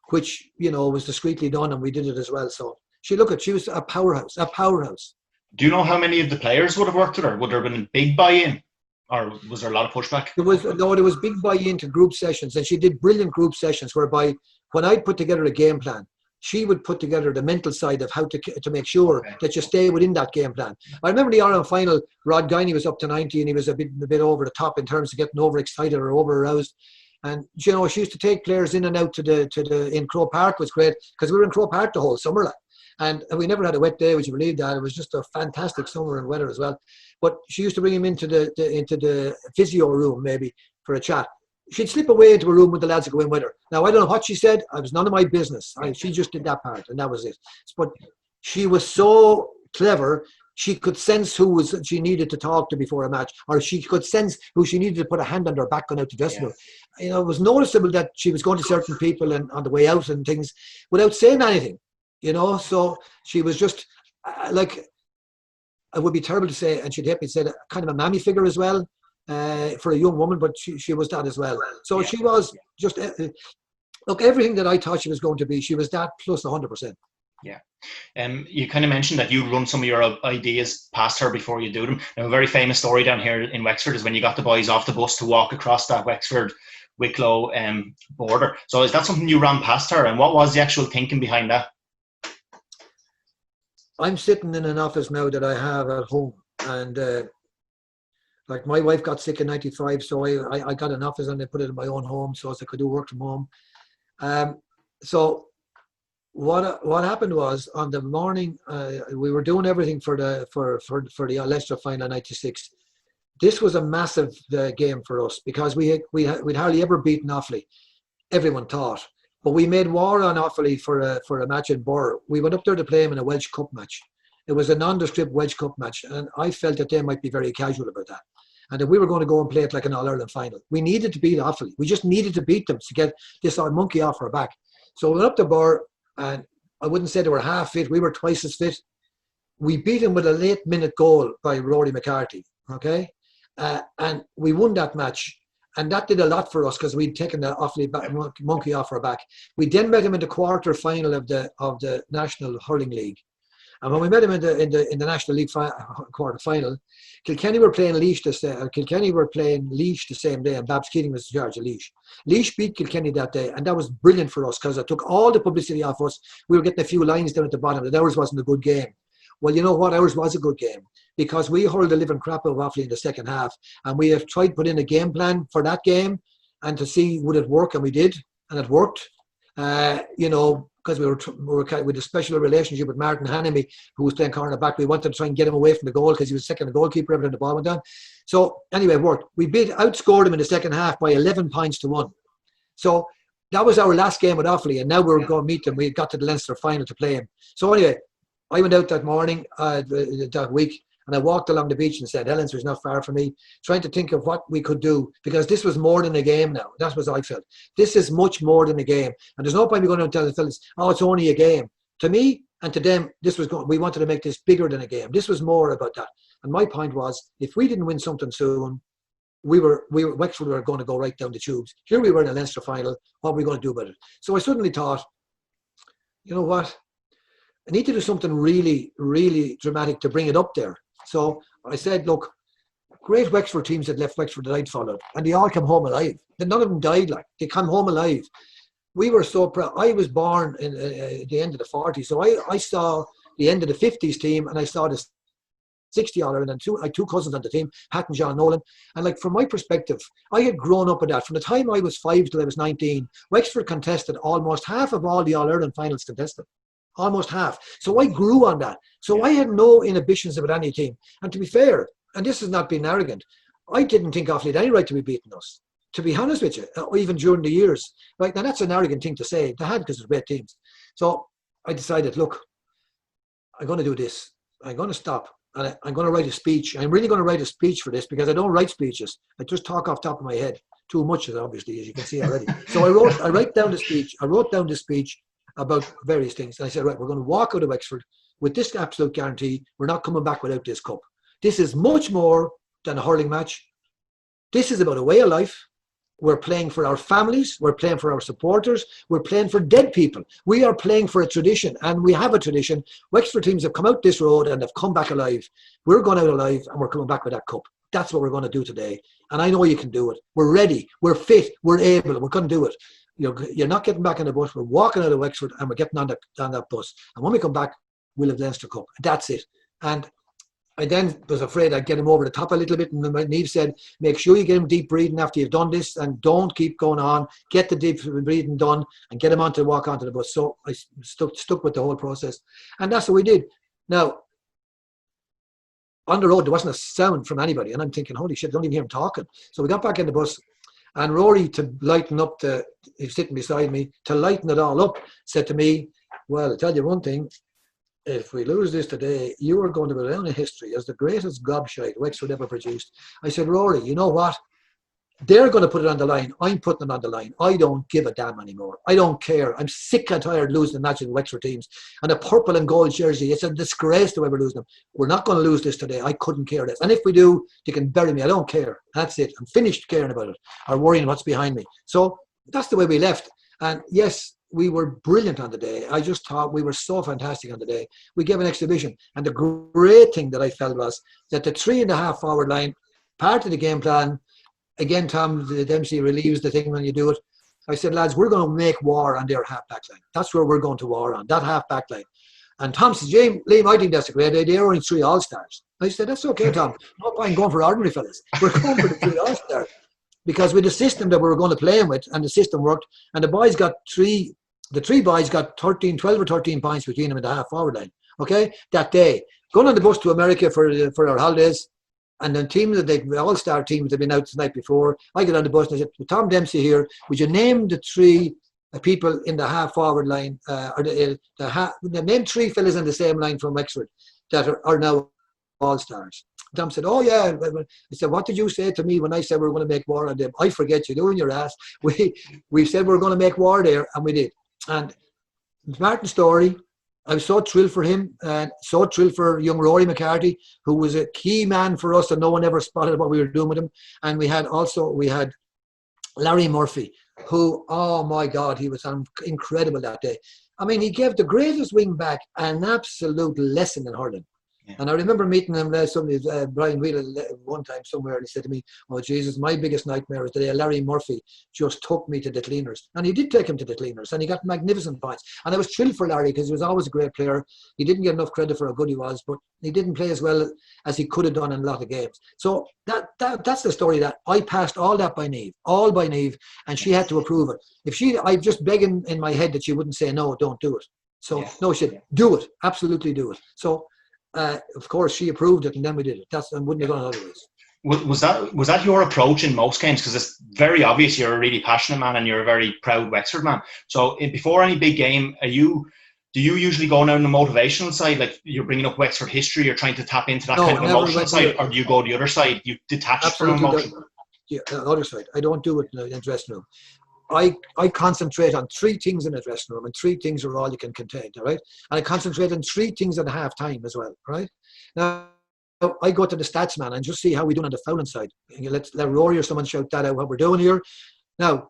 which, you know, was discreetly done. And we did it as well. So she was a powerhouse, a powerhouse. Do you know how many of the players would have worked with her? Would there have been a big buy-in, or was there a lot of pushback? There was big buy-in to group sessions, and she did brilliant group sessions whereby when I'd put together a game plan, she would put together the mental side of how to make sure that you stay within that game plan. I remember the Ireland final, Rod Guiney was up to 90 and he was a bit over the top in terms of getting overexcited or over-aroused. And, you know, she used to take players in and out in Crow Park was great because we were in Crow Park the whole summer. And we never had a wet day, would you believe that? It was just a fantastic summer and weather as well. But she used to bring him into the physio room maybe for a chat. She'd slip away into a room with the lads that go in with her. Now, I don't know what she said. It was none of my business. She just did that part and that was it. But she was so clever. She could sense who she needed to talk to before a match, or she could sense who she needed to put a hand on her back going out to dressing room. You know, it was noticeable that she was going to certain people and on the way out and things without saying anything. You know, so she was just like, it would be terrible to say, and she'd hate me to say that, kind of a mammy figure as well for a young woman, but she was that as well. So she was just, look, everything that I thought she was going to be, she was that plus 100%. Yeah. You kind of mentioned that you run some of your ideas past her before you do them. Now, a very famous story down here in Wexford is when you got the boys off the bus to walk across that Wexford-Wicklow border. So is that something you ran past her, and what was the actual thinking behind that? I'm sitting in an office now that I have at home, and like my wife got sick in '95, so I got an office and I put it in my own home so as I could do work from home. So what happened was on the morning we were doing everything for the Leicester final '96. This was a massive game for us because we'd hardly ever beaten Offaly. Everyone thought. But we made war on Offaly for a match in Burr. We went up there to play them in a Welsh Cup match. It was a nondescript Welsh Cup match, and I felt that they might be very casual about that. And that we were going to go and play it like an All-Ireland final. We needed to beat Offaly. We just needed to beat them to get this monkey off our back. So we went up to Burr, and I wouldn't say they were half fit. We were twice as fit. We beat them with a late-minute goal by Rory McCarthy, okay? And we won that match. And that did a lot for us because we'd taken the Offaly monkey off our back. We then met him in the quarter final of the National Hurling League. And when we met him in the National League quarter final, Kilkenny were playing Laois the same day, and Babs Keating was in charge of Laois. Laois beat Kilkenny that day, and that was brilliant for us because it took all the publicity off us. We were getting a few lines down at the bottom that ours wasn't a good game. Well, you know what? Ours was a good game because we hurled the living crap out of Offaly in the second half, and we have tried to put in a game plan for that game and to see would it work, and we did, and it worked. You know, because we were with a special relationship with Martin Hannamy, who was playing cornerback. We wanted to try and get him away from the goal because he was second goalkeeper every time the ball went down. So anyway, it worked. We outscored him in the second half by 11 points to 1. So that was our last game with Offaly, and now we were going to meet them. We got to the Leinster final to play him. So anyway, I went out that morning, that week, And I walked along the beach and said, Helens was not far from me, trying to think of what we could do, because this was more than a game now. That's what I felt. This is much more than a game. And there's no point me going and telling the fellas, oh, it's only a game. To me and to them, we wanted to make this bigger than a game. This was more about that. And my point was, if we didn't win something soon, Wexford were going to go right down the tubes. Here we were in a Leinster final. What are we going to do about it? So I suddenly thought, you know what? I need to do something really, really dramatic to bring it up there. So I said, look, great Wexford teams that left Wexford that I'd followed, and they all came home alive. None of them died, like, they came home alive. We were so proud. I was born in the end of the 40s, so I saw the end of the 50s team, and I saw the 60 all and I had two cousins on the team, Pat and John Nolan. And like, from my perspective, I had grown up with that. From the time I was 5 till I was 19, Wexford contested almost half of all the All-Ireland finals contested. Almost half. So I grew on that. So I had no inhibitions about any team. And to be fair, and this is not being arrogant, I didn't think Offaly had any right to be beating us, to be honest with you, even during the years. Right now, that's an arrogant thing to say. They had, because they're great teams. So I decided, look, I'm going to do this. I'm going to stop. And I'm going to write a speech. I'm really going to write a speech for this, because I don't write speeches. I just talk off the top of my head. Too much of it, obviously, as you can see already. So I wrote down the speech. I wrote down the speech about various things. And I said, right, we're going to walk out of Wexford with this absolute guarantee. We're not coming back without this cup. This is much more than a hurling match. This is about a way of life. We're playing for our families. We're playing for our supporters. We're playing for dead people. We are playing for a tradition, and we have a tradition. Wexford teams have come out this road and have come back alive. We're going out alive, and we're coming back with that cup. That's what we're going to do today. And I know you can do it. We're ready. We're fit. We're able. We're going to do it. You're not getting back on the bus. We're walking out of Wexford, and we're getting on that bus. And when we come back, we'll have Leinster Cup. That's it. And I then was afraid I'd get him over the top a little bit. And Niamh said, make sure you get him deep breathing after you've done this, and don't keep going on. Get the deep breathing done and get him on to walk onto the bus. So I stuck with the whole process. And that's what we did. Now, on the road, there wasn't a sound from anybody. And I'm thinking, holy shit, I don't even hear him talking. So we got back in the bus. And Rory, to lighten up, he's sitting beside me, to lighten it all up, said to me, well, I'll tell you one thing. If we lose this today, you are going to go down in history as the greatest gobshite Wexford ever produced. I said, Rory, you know what? They're going to put it on the line. I'm putting it on the line. I don't give a damn anymore. I don't care. I'm sick and tired of losing the matches with Wexford teams. And a purple and gold jersey, it's a disgrace to ever lose them. We're not going to lose this today. I couldn't care less. And if we do, they can bury me. I don't care. That's it. I'm finished caring about it or worrying what's behind me. So that's the way we left. And yes, we were brilliant on the day. I just thought we were so fantastic on the day. We gave an exhibition. And the great thing that I felt was that the 3.5 forward line, part of the game plan, again, Tom, the Dempsey relieves the thing when you do it. I said, lads, we're going to make war on their half-back line. That's where we're going to war on, that half-back line. And Tom says, Liam, I think that's a great idea. They're only 3 All-Stars. I said, that's okay, Tom. No point going for ordinary fellas. We're going for the 3 All-Stars. Because with the system that we were going to play with, and the system worked, and the boys got the 3 boys got 12 or 13 points between them in the half-forward line, okay, that day. Going on the bus to America for our holidays, and the team, the all-star team that had been out the night before, I get on the bus and I said, Tom Dempsey here, would you name the 3 people in the half-forward line, name 3 fellas in the same line from Wexford that are now all-stars. Tom said, oh yeah. I said, what did you say to me when I said we were going to make war on them? I forget, you doing your ass. We said we were going to make war there, and we did. And Martin Story, I was so thrilled for him, and so thrilled for young Rory McCarthy, who was a key man for us, and no one ever spotted what we were doing with him. And we had Larry Murphy, who, oh my God, he was incredible that day. I mean, he gave the greatest wing back an absolute lesson in hurling. Yeah. And I remember meeting him, Brian Wheeler, one time somewhere, and he said to me, oh Jesus, my biggest nightmare is the day Larry Murphy just took me to the cleaners. And he did take him to the cleaners, and he got magnificent points. And I was thrilled for Larry, because he was always a great player. He didn't get enough credit for how good he was, but he didn't play as well as he could have done in a lot of games. So that's the story, that I passed all that by Niamh, and she had to approve it. I'm just begging in my head that she wouldn't say, no, don't do it. So, no, she said, do it, absolutely do it. So, of course, she approved it, and then we did it. And wouldn't have gone otherwise. Was that your approach in most games? Because it's very obvious you're a really passionate man and you're a very proud Wexford man. So before any big game, are you Do you usually go on the motivational side, like you're bringing up Wexford history, you're trying to tap into that No, kind I of never emotional went near. side, or do you go the other side? You detach from Absolutely, emotion? the other side. I don't do it in the dressing room. I concentrate on three things in a dressing room, and three things are all you can contain, all right? And I concentrate on three things at half time as well, right? Now, I go to the stats man and just see how we're doing on the fouling side. Let Rory or someone shout that out, what we're doing here. Now,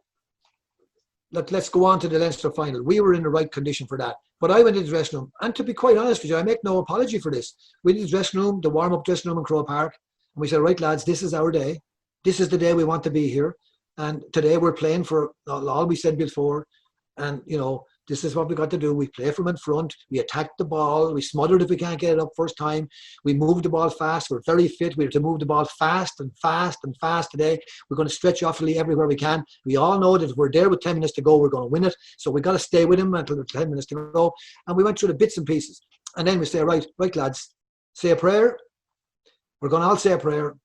let's go on to the Leinster final. We were in the right condition for that. But I went into the dressing room, and to be quite honest with you, I make no apology for this. We did the dressing room, the warm-up dressing room in Croke Park, and we said, right, lads, this is our day. This is the day we want to be here. And today we're playing for all we said before. And, you know, this is what we got to do. We play from in front. We attack the ball. We smother it if we can't get it up first time. We move the ball fast. We're very fit. We have to move the ball fast and fast and fast today. We're going to stretch awfully everywhere we can. We all know that if we're there with 10 minutes to go, we're going to win it. So we got to stay with him until there's 10 minutes to go. And we went through the bits and pieces. And then we say, right, lads, say a prayer. We're going to all say a prayer.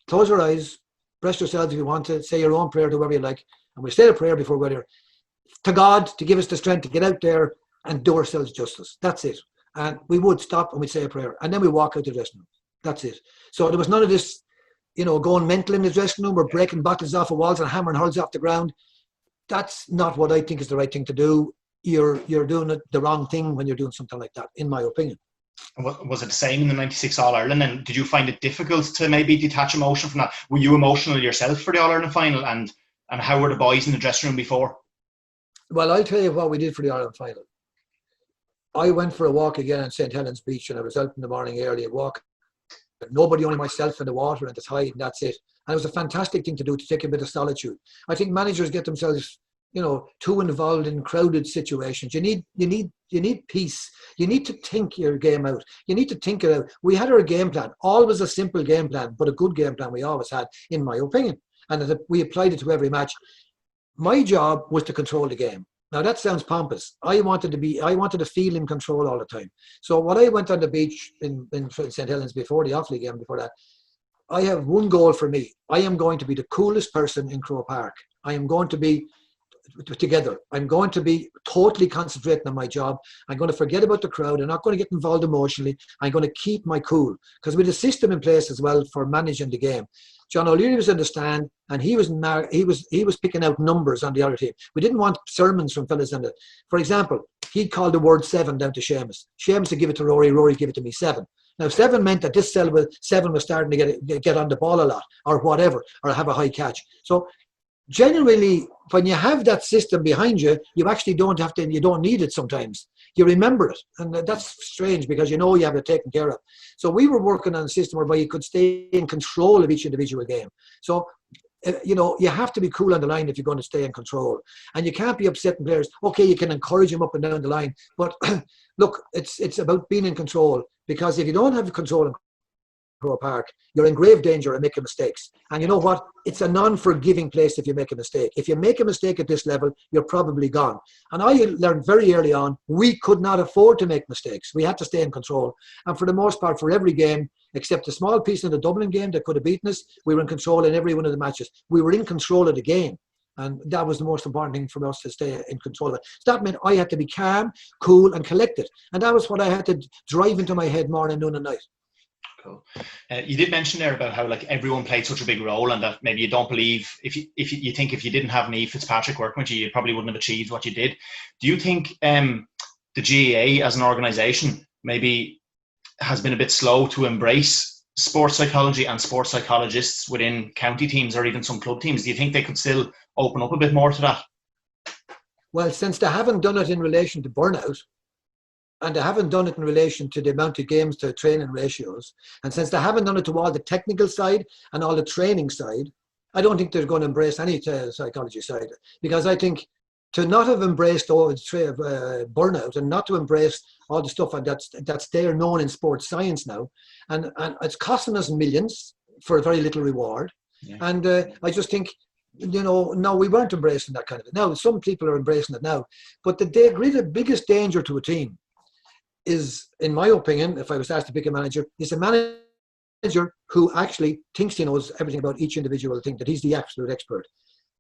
Close your eyes. Rest yourselves if you want to. Say your own prayer to whoever you like. And we say a prayer before we're there. To God to give us the strength to get out there and do ourselves justice. That's it. And we would stop and we'd say a prayer. And then we walk out the dressing room. That's it. So there was none of this, you know, going mental in the dressing room or breaking bottles off of walls and hammering hurls off the ground. That's not what I think is the right thing to do. You're doing it the wrong thing when you're doing something like that, in my opinion. Was it the same in the 96 All-Ireland? And did you find it difficult to maybe detach emotion from that? Were you emotional yourself for the All-Ireland final? And how were the boys in the dressing room before? Well, I'll tell you what we did for the Ireland final. I went for a walk again on St. Helens Beach, and I was out in the morning early and walking. Nobody, only myself in the water and the tide, and that's it. And it was a fantastic thing to do, to take a bit of solitude. I think managers get themselves, you know, too involved in crowded situations. You need peace. You need to think your game out. You need to think it out. We had our game plan, always a simple game plan, but a good game plan we always had, in my opinion. And we applied it to every match. My job was to control the game. Now that sounds pompous. I wanted to feel in control all the time. So when I went on the beach in St. Helens before the Offaly game, before that, I have one goal for me. I am going to be the coolest person in Croke Park. I am going to be together. I'm going to be totally concentrating on my job. I'm going to forget about the crowd. I'm not going to get involved emotionally. I'm going to keep my cool, because with a system in place as well for managing the game. John O'Leary was in the stand, and he was picking out numbers on the other team. We didn't want sermons from fellas in it. For example, he'd call the word 7 down to Seamus. Seamus would give it to Rory. Rory would give it to me, 7. Now 7 meant that this 7 was starting to get on the ball a lot, or whatever, or have a high catch. So genuinely, when you have that system behind you, you actually don't have to, you don't need it sometimes. You remember it. And that's strange, because you know you have it taken care of. So we were working on a system whereby you could stay in control of each individual game. So, you know, you have to be cool on the line if you're going to stay in control. And you can't be upsetting players. Okay, you can encourage them up and down the line. But look, it's about being in control. Because if you don't have control in Croke Park, you're in grave danger of making mistakes. And you know what? It's a non-forgiving place if you make a mistake. If you make a mistake at this level, you're probably gone. And I learned very early on, we could not afford to make mistakes. We had to stay in control. And for the most part, for every game, except a small piece in the Dublin game that could have beaten us, we were in control in every one of the matches. We were in control of the game. And that was the most important thing for us, to stay in control of it. So that meant I had to be calm, cool, and collected. And that was what I had to drive into my head morning, noon, and night. Cool. You did mention there about how like everyone played such a big role, and that maybe you don't believe, if you think if you didn't have Niamh Fitzpatrick working with you, you probably wouldn't have achieved what you did. Do you think the GAA as an organisation maybe has been a bit slow to embrace sports psychology and sports psychologists within county teams or even some club teams? Do you think they could still open up a bit more to that? Well, since they haven't done it in relation to burnout, and they haven't done it in relation to the amount of games to training ratios, and since they haven't done it to all the technical side and all the training side, I don't think they're going to embrace any psychology side. Because I think to not have embraced all burnout, and not to embrace all the stuff that's there known in sports science now, and it's costing us millions for very little reward. Yeah. And I just think, you know, no, we weren't embracing that kind of it. Now, some people are embracing it now, but the biggest danger to a team is, in my opinion, if I was asked to pick a manager, is a manager who actually thinks he knows everything about each individual thing, that he's the absolute expert.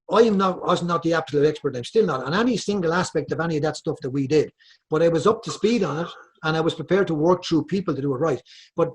was not the absolute expert. I'm still not on any single aspect of any of that stuff that we did, but I was up to speed on it, and I was prepared to work through people to do it right. But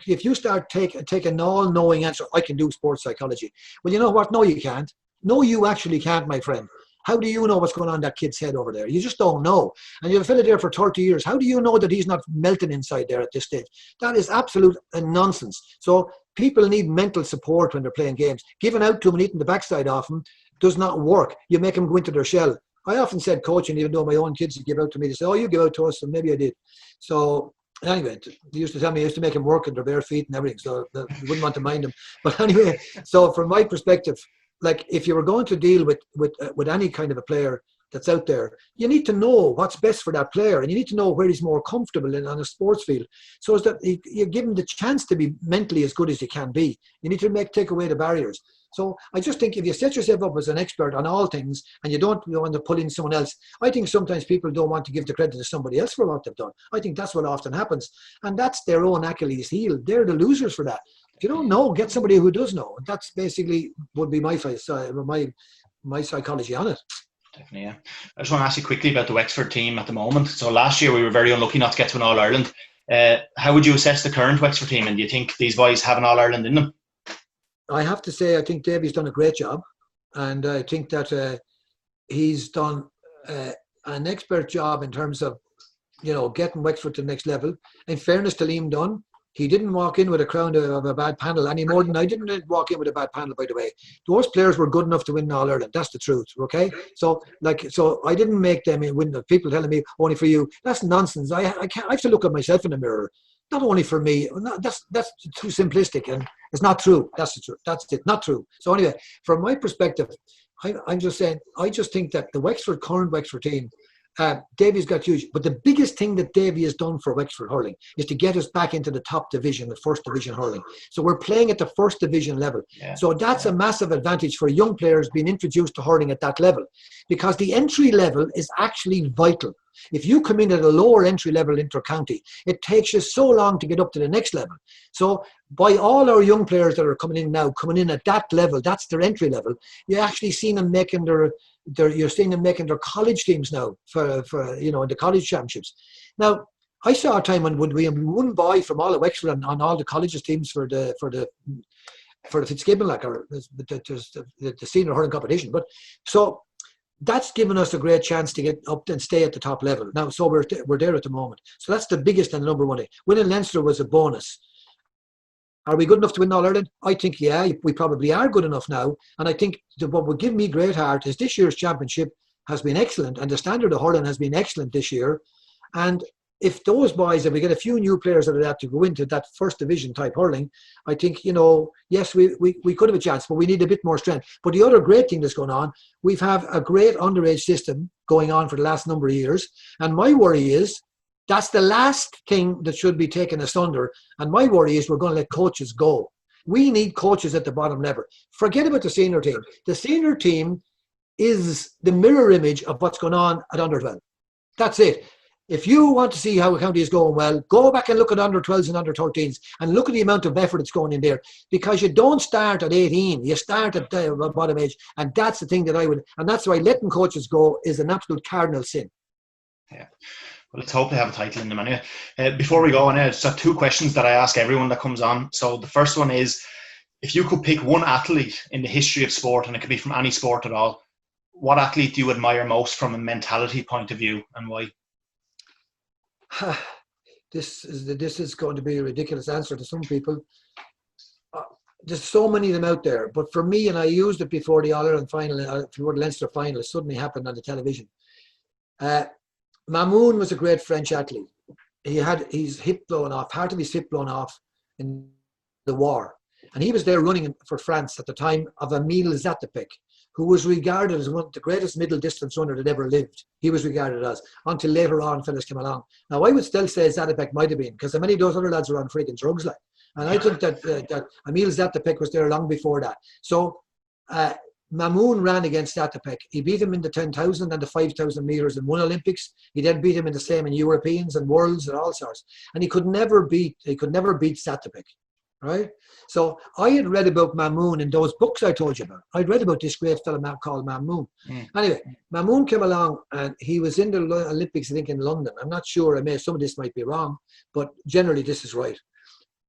if you start take an all-knowing answer, I can do sports psychology. Well, you know what? No, you can't. No, you actually can't, my friend. How do you know what's going on in that kid's head over there? You just don't know. And you've been there for 30 years. How do you know that he's not melting inside there at this stage? That is absolute nonsense. So people need mental support when they're playing games. Giving out to them and eating the backside off them does not work. You make them go into their shell. I often said coaching, even though my own kids would give out to me, they say, oh, you give out to us, and maybe I did. So anyway, they used to tell me I used to make them work in their bare feet and everything, so you wouldn't want to mind them. But anyway, so from my perspective, like if you were going to deal with any kind of a player that's out there, you need to know what's best for that player, and you need to know where he's more comfortable in on a sports field, so as that you give him the chance to be mentally as good as he can be. You need to take away the barriers. So I just think if you set yourself up as an expert on all things and you don't want to pull in someone else, I think sometimes people don't want to give the credit to somebody else for what they've done. I think that's what often happens. And that's their own Achilles heel. They're the losers for that. If you don't know, get somebody who does know. That's basically would be my psychology on it. Definitely, yeah. I just want to ask you quickly about the Wexford team at the moment. So last year we were very unlucky not to get to an All-Ireland. How would you assess the current Wexford team, and do you think these boys have an All-Ireland in them? I have to say, I think Davey's done a great job, and I think that he's done an expert job in terms of, getting Wexford to the next level. In fairness to Liam Dunn, he didn't walk in with a crown of a bad panel any more than I didn't walk in with a bad panel, by the way. Those players were good enough to win All Ireland. That's the truth, okay? So I didn't make them win. The people telling me only for you, that's nonsense. I have to look at myself in the mirror. Not only for me. That's too simplistic, and it's not true. That's the truth. That's it. Not true. So anyway, from my perspective, I'm just saying, I just think that the current Wexford team, Davy's got huge. But the biggest thing that Davy has done for Wexford hurling is to get us back into the top division, the first division hurling. So we're playing at the first division level. Yeah. So that's a massive advantage for young players being introduced to hurling at that level, because the entry level is actually vital. If you come in at a lower entry level inter-county, it takes you so long to get up to the next level. So by all our young players that are coming in now, coming in at that level, that's their entry level, you're actually seeing them making their college teams now for the college championships. Now, I saw a time when we had one boy from all of Wexford on all the colleges teams for the Fitzgibbon, or the senior hurling competition. But so that's given us a great chance to get up and stay at the top level. Now, so we're there at the moment. So that's the biggest and the number one thing. Winning Leinster was a bonus. Are we good enough to win All Ireland? I think, yeah, we probably are good enough now. And I think what would give me great heart is this year's championship has been excellent, and the standard of hurling has been excellent this year. And if those boys, if we get a few new players that are there to go into that first division type hurling, I think, yes, we could have a chance, but we need a bit more strength. But the other great thing that's going on, we've had a great underage system going on for the last number of years. And my worry is that's the last thing that should be taken asunder. And my worry is we're going to let coaches go. We need coaches at the bottom level. Forget about the senior team. The senior team is the mirror image of what's going on at under 12. That's it. If you want to see how a county is going well, go back and look at under 12s and under 13s and look at the amount of effort that's going in there, because you don't start at 18, you start at the bottom age. And that's the thing that and that's why letting coaches go is an absolute cardinal sin. Yeah. Well, let's hope they have a title in them anyway. Before we go on, I just have two questions that I ask everyone that comes on. So the first one is, if you could pick one athlete in the history of sport, and it could be from any sport at all, what athlete do you admire most from a mentality point of view, and why? This is going to be a ridiculous answer to some people. There's so many of them out there, but for me, and I used it before the All-Ireland final, before the Leinster final, it suddenly happened on the television. Mamoun was a great French athlete. He had his hip blown off, part of his hip blown off in the war. And he was there running for France at the time of Emile Zatopek, who was regarded as one of the greatest middle distance runner that ever lived. He was regarded as, until later on fellas came along. Now, I would still say Zatopek might have been, because many of those other lads were on freaking drugs. And I think that Emile Zatopek was there long before that. So Mamoun ran against Zatopek. He beat him in the 10,000 and the 5,000 meters in one Olympics. He then beat him in the same in Europeans and Worlds and all sorts. And he could never beat Zatopek. right? So I had read about Mamoon in those books I told you about. I'd read about this great fellow called Mamoon. Anyway, Mamoon came along and he was in the Olympics, I think, in London. I'm not sure. Some of this might be wrong, but generally this is right.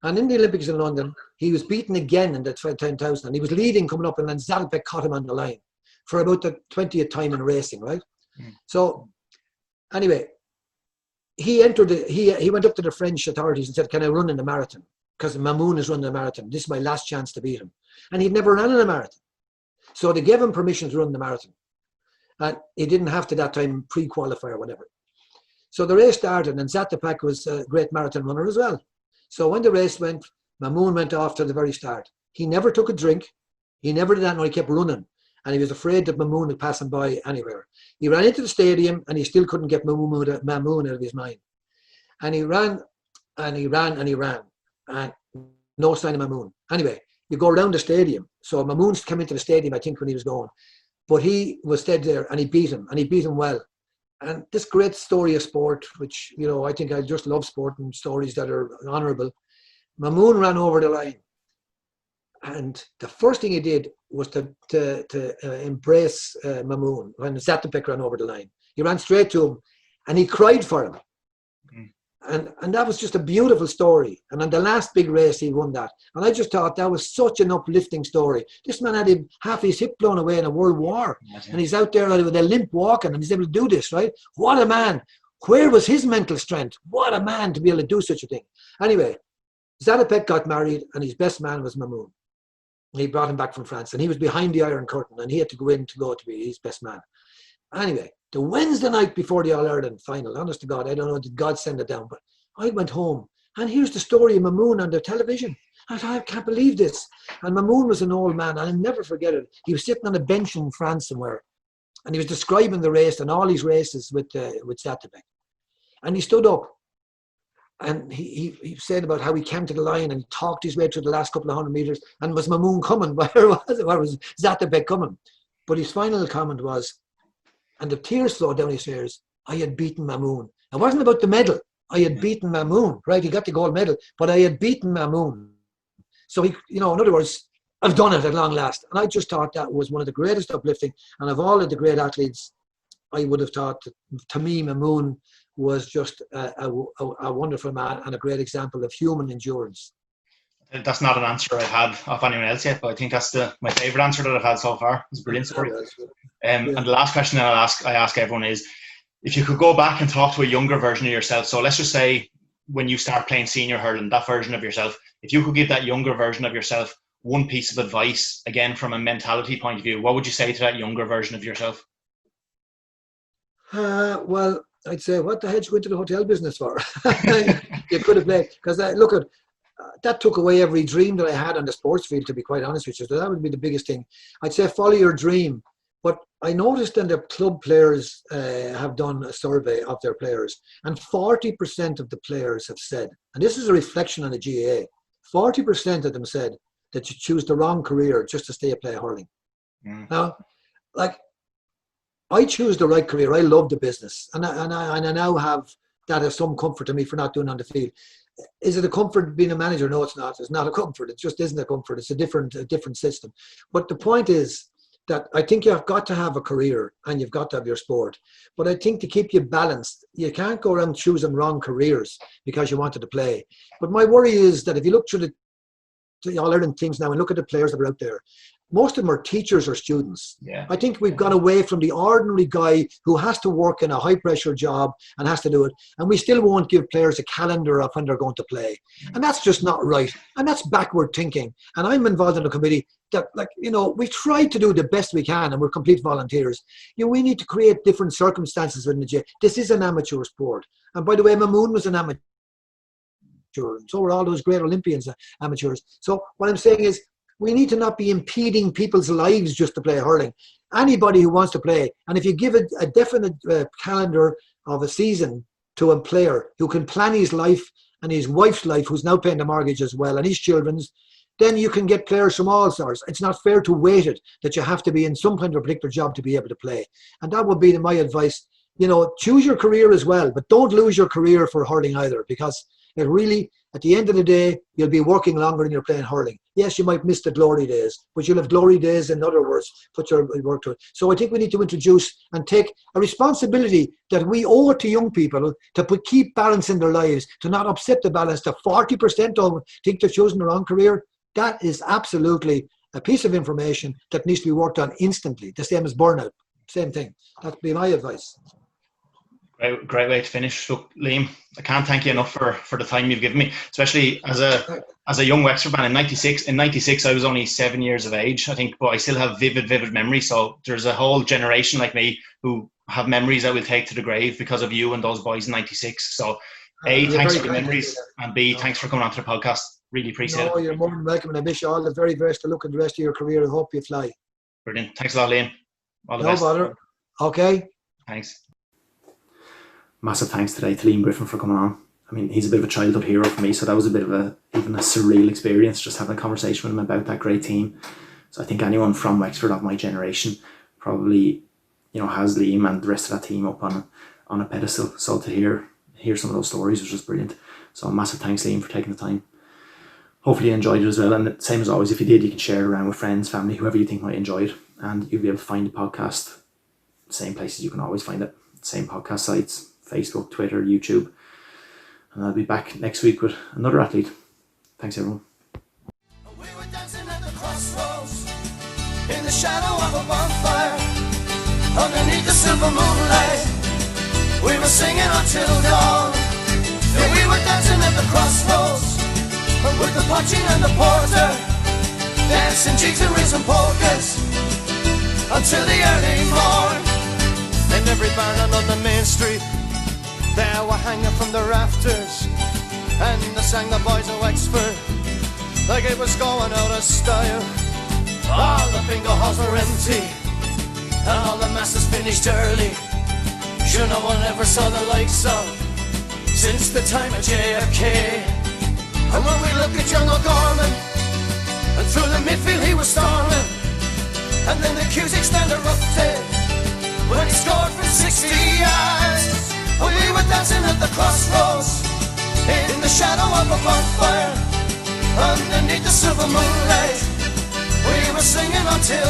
And in the Olympics in London, he was beaten again in the 10,000, and he was leading coming up, and then Zatopek caught him on the line for about the 20th time in racing, right? So anyway, he went up to the French authorities and said, "Can I run in the marathon? Because Mamoon is running a marathon. This is my last chance to beat him." And he'd never ran in a marathon. So they gave him permission to run the marathon. And he didn't have to that time pre-qualify or whatever. So the race started, and Zatopek was a great marathon runner as well. So when the race went, Mamoon went off to the very start. He never took a drink. He never did that, no, he kept running. And he was afraid that Mamoon would pass him by anywhere. He ran into the stadium, and he still couldn't get Mamoon out of his mind. And he ran, and he ran, and he ran. And no sign of Mamoon. Anyway, you go around the stadium. So Mamoon's come into the stadium, I think, when he was going. But he was stayed there, and he beat him well. And this great story of sport, which, you know, I think I just love sport and stories that are honourable. Mamoon ran over the line. And the first thing he did was to embrace Mamoon when Zatopek ran over the line. He ran straight to him and he cried for him. And that was just a beautiful story. And on the last big race, he won that. And I just thought that was such an uplifting story. This man had half his hip blown away in a world war. And he's out there with a limp walking, and he's able to do this, right? What a man. Where was his mental strength? What a man to be able to do such a thing. Anyway, Zatopek got married, and his best man was Mamoon. He brought him back from France, and he was behind the Iron Curtain, and he had to go in to be his best man. Anyway, the Wednesday night before the All-Ireland final, honest to God, I don't know, did God send it down, but I went home, and here's the story of Mamoon on the television. I thought, I can't believe this. And Mamoon was an old man, and I'll never forget it. He was sitting on a bench in France somewhere, and he was describing the race and all his races with Zatopek. And he stood up, and he said about how he came to the line, and he talked his way through the last couple of 100 meters, and was Mamoon coming? Where was Zatopek coming? But his final comment was, and the tears flowed down his face, I had beaten Mamoon. It wasn't about the medal. I had beaten Mamoon, right? He got the gold medal, but I had beaten Mamoon. So he, you know, in other words, I've done it at long last. And I just thought that was one of the greatest uplifting. And of all of the great athletes, I would have thought, to me, Mamoon was just a wonderful man and a great example of human endurance. That's not an answer I've had of anyone else yet, but I think that's my favourite answer that I've had so far. It's a brilliant story. And the last question that I ask everyone is, if you could go back and talk to a younger version of yourself, so let's just say when you start playing senior hurling, that version of yourself, if you could give that younger version of yourself one piece of advice, again, from a mentality point of view, what would you say to that younger version of yourself? Well, I'd say, what the hell did you go into the hotel business for? You could have played, because look at that took away every dream that I had on the sports field, to be quite honest with you. So that would be the biggest thing. I'd say follow your dream. But I noticed that the club players have done a survey of their players, and 40% of the players have said, and this is a reflection on the GAA, 40% of them said that you choose the wrong career just to stay a play hurling. Now, like, I choose the right career. I love the business, and I now have that as some comfort to me for not doing on the field. Is it a comfort being a manager? No, it's not. It's not a comfort. It just isn't a comfort. It's a different system. But the point is that I think you've got to have a career and you've got to have your sport. But I think to keep you balanced, you can't go around choosing wrong careers because you wanted to play. But my worry is that if you look through the All-Ireland teams now and look at the players that are out there, most of them are teachers or students. Yeah. I think we've gone away from the ordinary guy who has to work in a high-pressure job and has to do it, and we still won't give players a calendar of when they're going to play. And that's just not right. And that's backward thinking. And I'm involved in a committee that, like, you know, we try to do the best we can, and we're complete volunteers. You know, we need to create different circumstances within the gym. This is an amateur sport. And by the way, Mamoon was an amateur. So were all those great Olympians amateurs. So what I'm saying is, we need to not be impeding people's lives just to play hurling. Anybody who wants to play, and if you give it a definite calendar of a season to a player who can plan his life and his wife's life, who's now paying the mortgage as well, and his children's, then you can get players from all sorts. It's not fair to weight it that you have to be in some kind of particular job to be able to play. And that would be my advice. You know, choose your career as well, but don't lose your career for hurling either, because it really, At the end of the day, you'll be working longer than you're playing hurling. Yes, you might miss the glory days, but you'll have glory days, in other words, put your work to it. So I think we need to introduce and take a responsibility that we owe it to young people to keep balance in their lives, to not upset the balance. To 40% of them think they're choosing the wrong career. That is absolutely a piece of information that needs to be worked on instantly. The same as burnout. Same thing. That'd be my advice. Great way to finish. Look, Liam, I can't thank you enough for the time you've given me, especially as a young Wexford man in 96. In 96, I was only 7 years of age, I think, but I still have vivid memories. So there's a whole generation like me who have memories that will take to the grave because of you and those boys in 96. So A, thanks for the memories, and B, thanks for coming on to the podcast. Really appreciate it. You're more than welcome, and I wish you all the very best of luck in the rest of your career. I hope you fly. Brilliant. Thanks a lot, Liam. All the best. No bother. Okay. Thanks. Massive thanks today to Liam Griffin for coming on. I mean, he's a bit of a childhood hero for me, so that was a bit of even a surreal experience, just having a conversation with him about that great team. So I think anyone from Wexford of my generation probably, has Liam and the rest of that team up on a pedestal. So to hear some of those stories was just brilliant. So massive thanks, Liam, for taking the time. Hopefully you enjoyed it as well, and same as always, if you did, you can share it around with friends, family, whoever you think might enjoy it, and you'll be able to find the podcast same places you can always find it, same podcast sites, Facebook, Twitter, YouTube. And I'll be back next week with another athlete. Thanks, everyone. We were dancing at the crossroads in the shadow of a bonfire underneath the silver moonlight. We were singing until dawn. And we were dancing at the crossroads with the punching and the porter, dancing jigs and rhythm polkas until the early morn. And every barren on the main street, they were hanging from the rafters, and they sang the boys of Wexford like it was going out of style. All the bingo halls were empty, and all the masses finished early. Sure, no one ever saw the likes of since the time of JFK. And when we look at young O'Gorman, and through the midfield he was storming, and then the Cusick stand erupted when he scored from 60 yards. And we were dancing at the crossroads in the shadow of a bonfire underneath the silver moonlight. We were singing until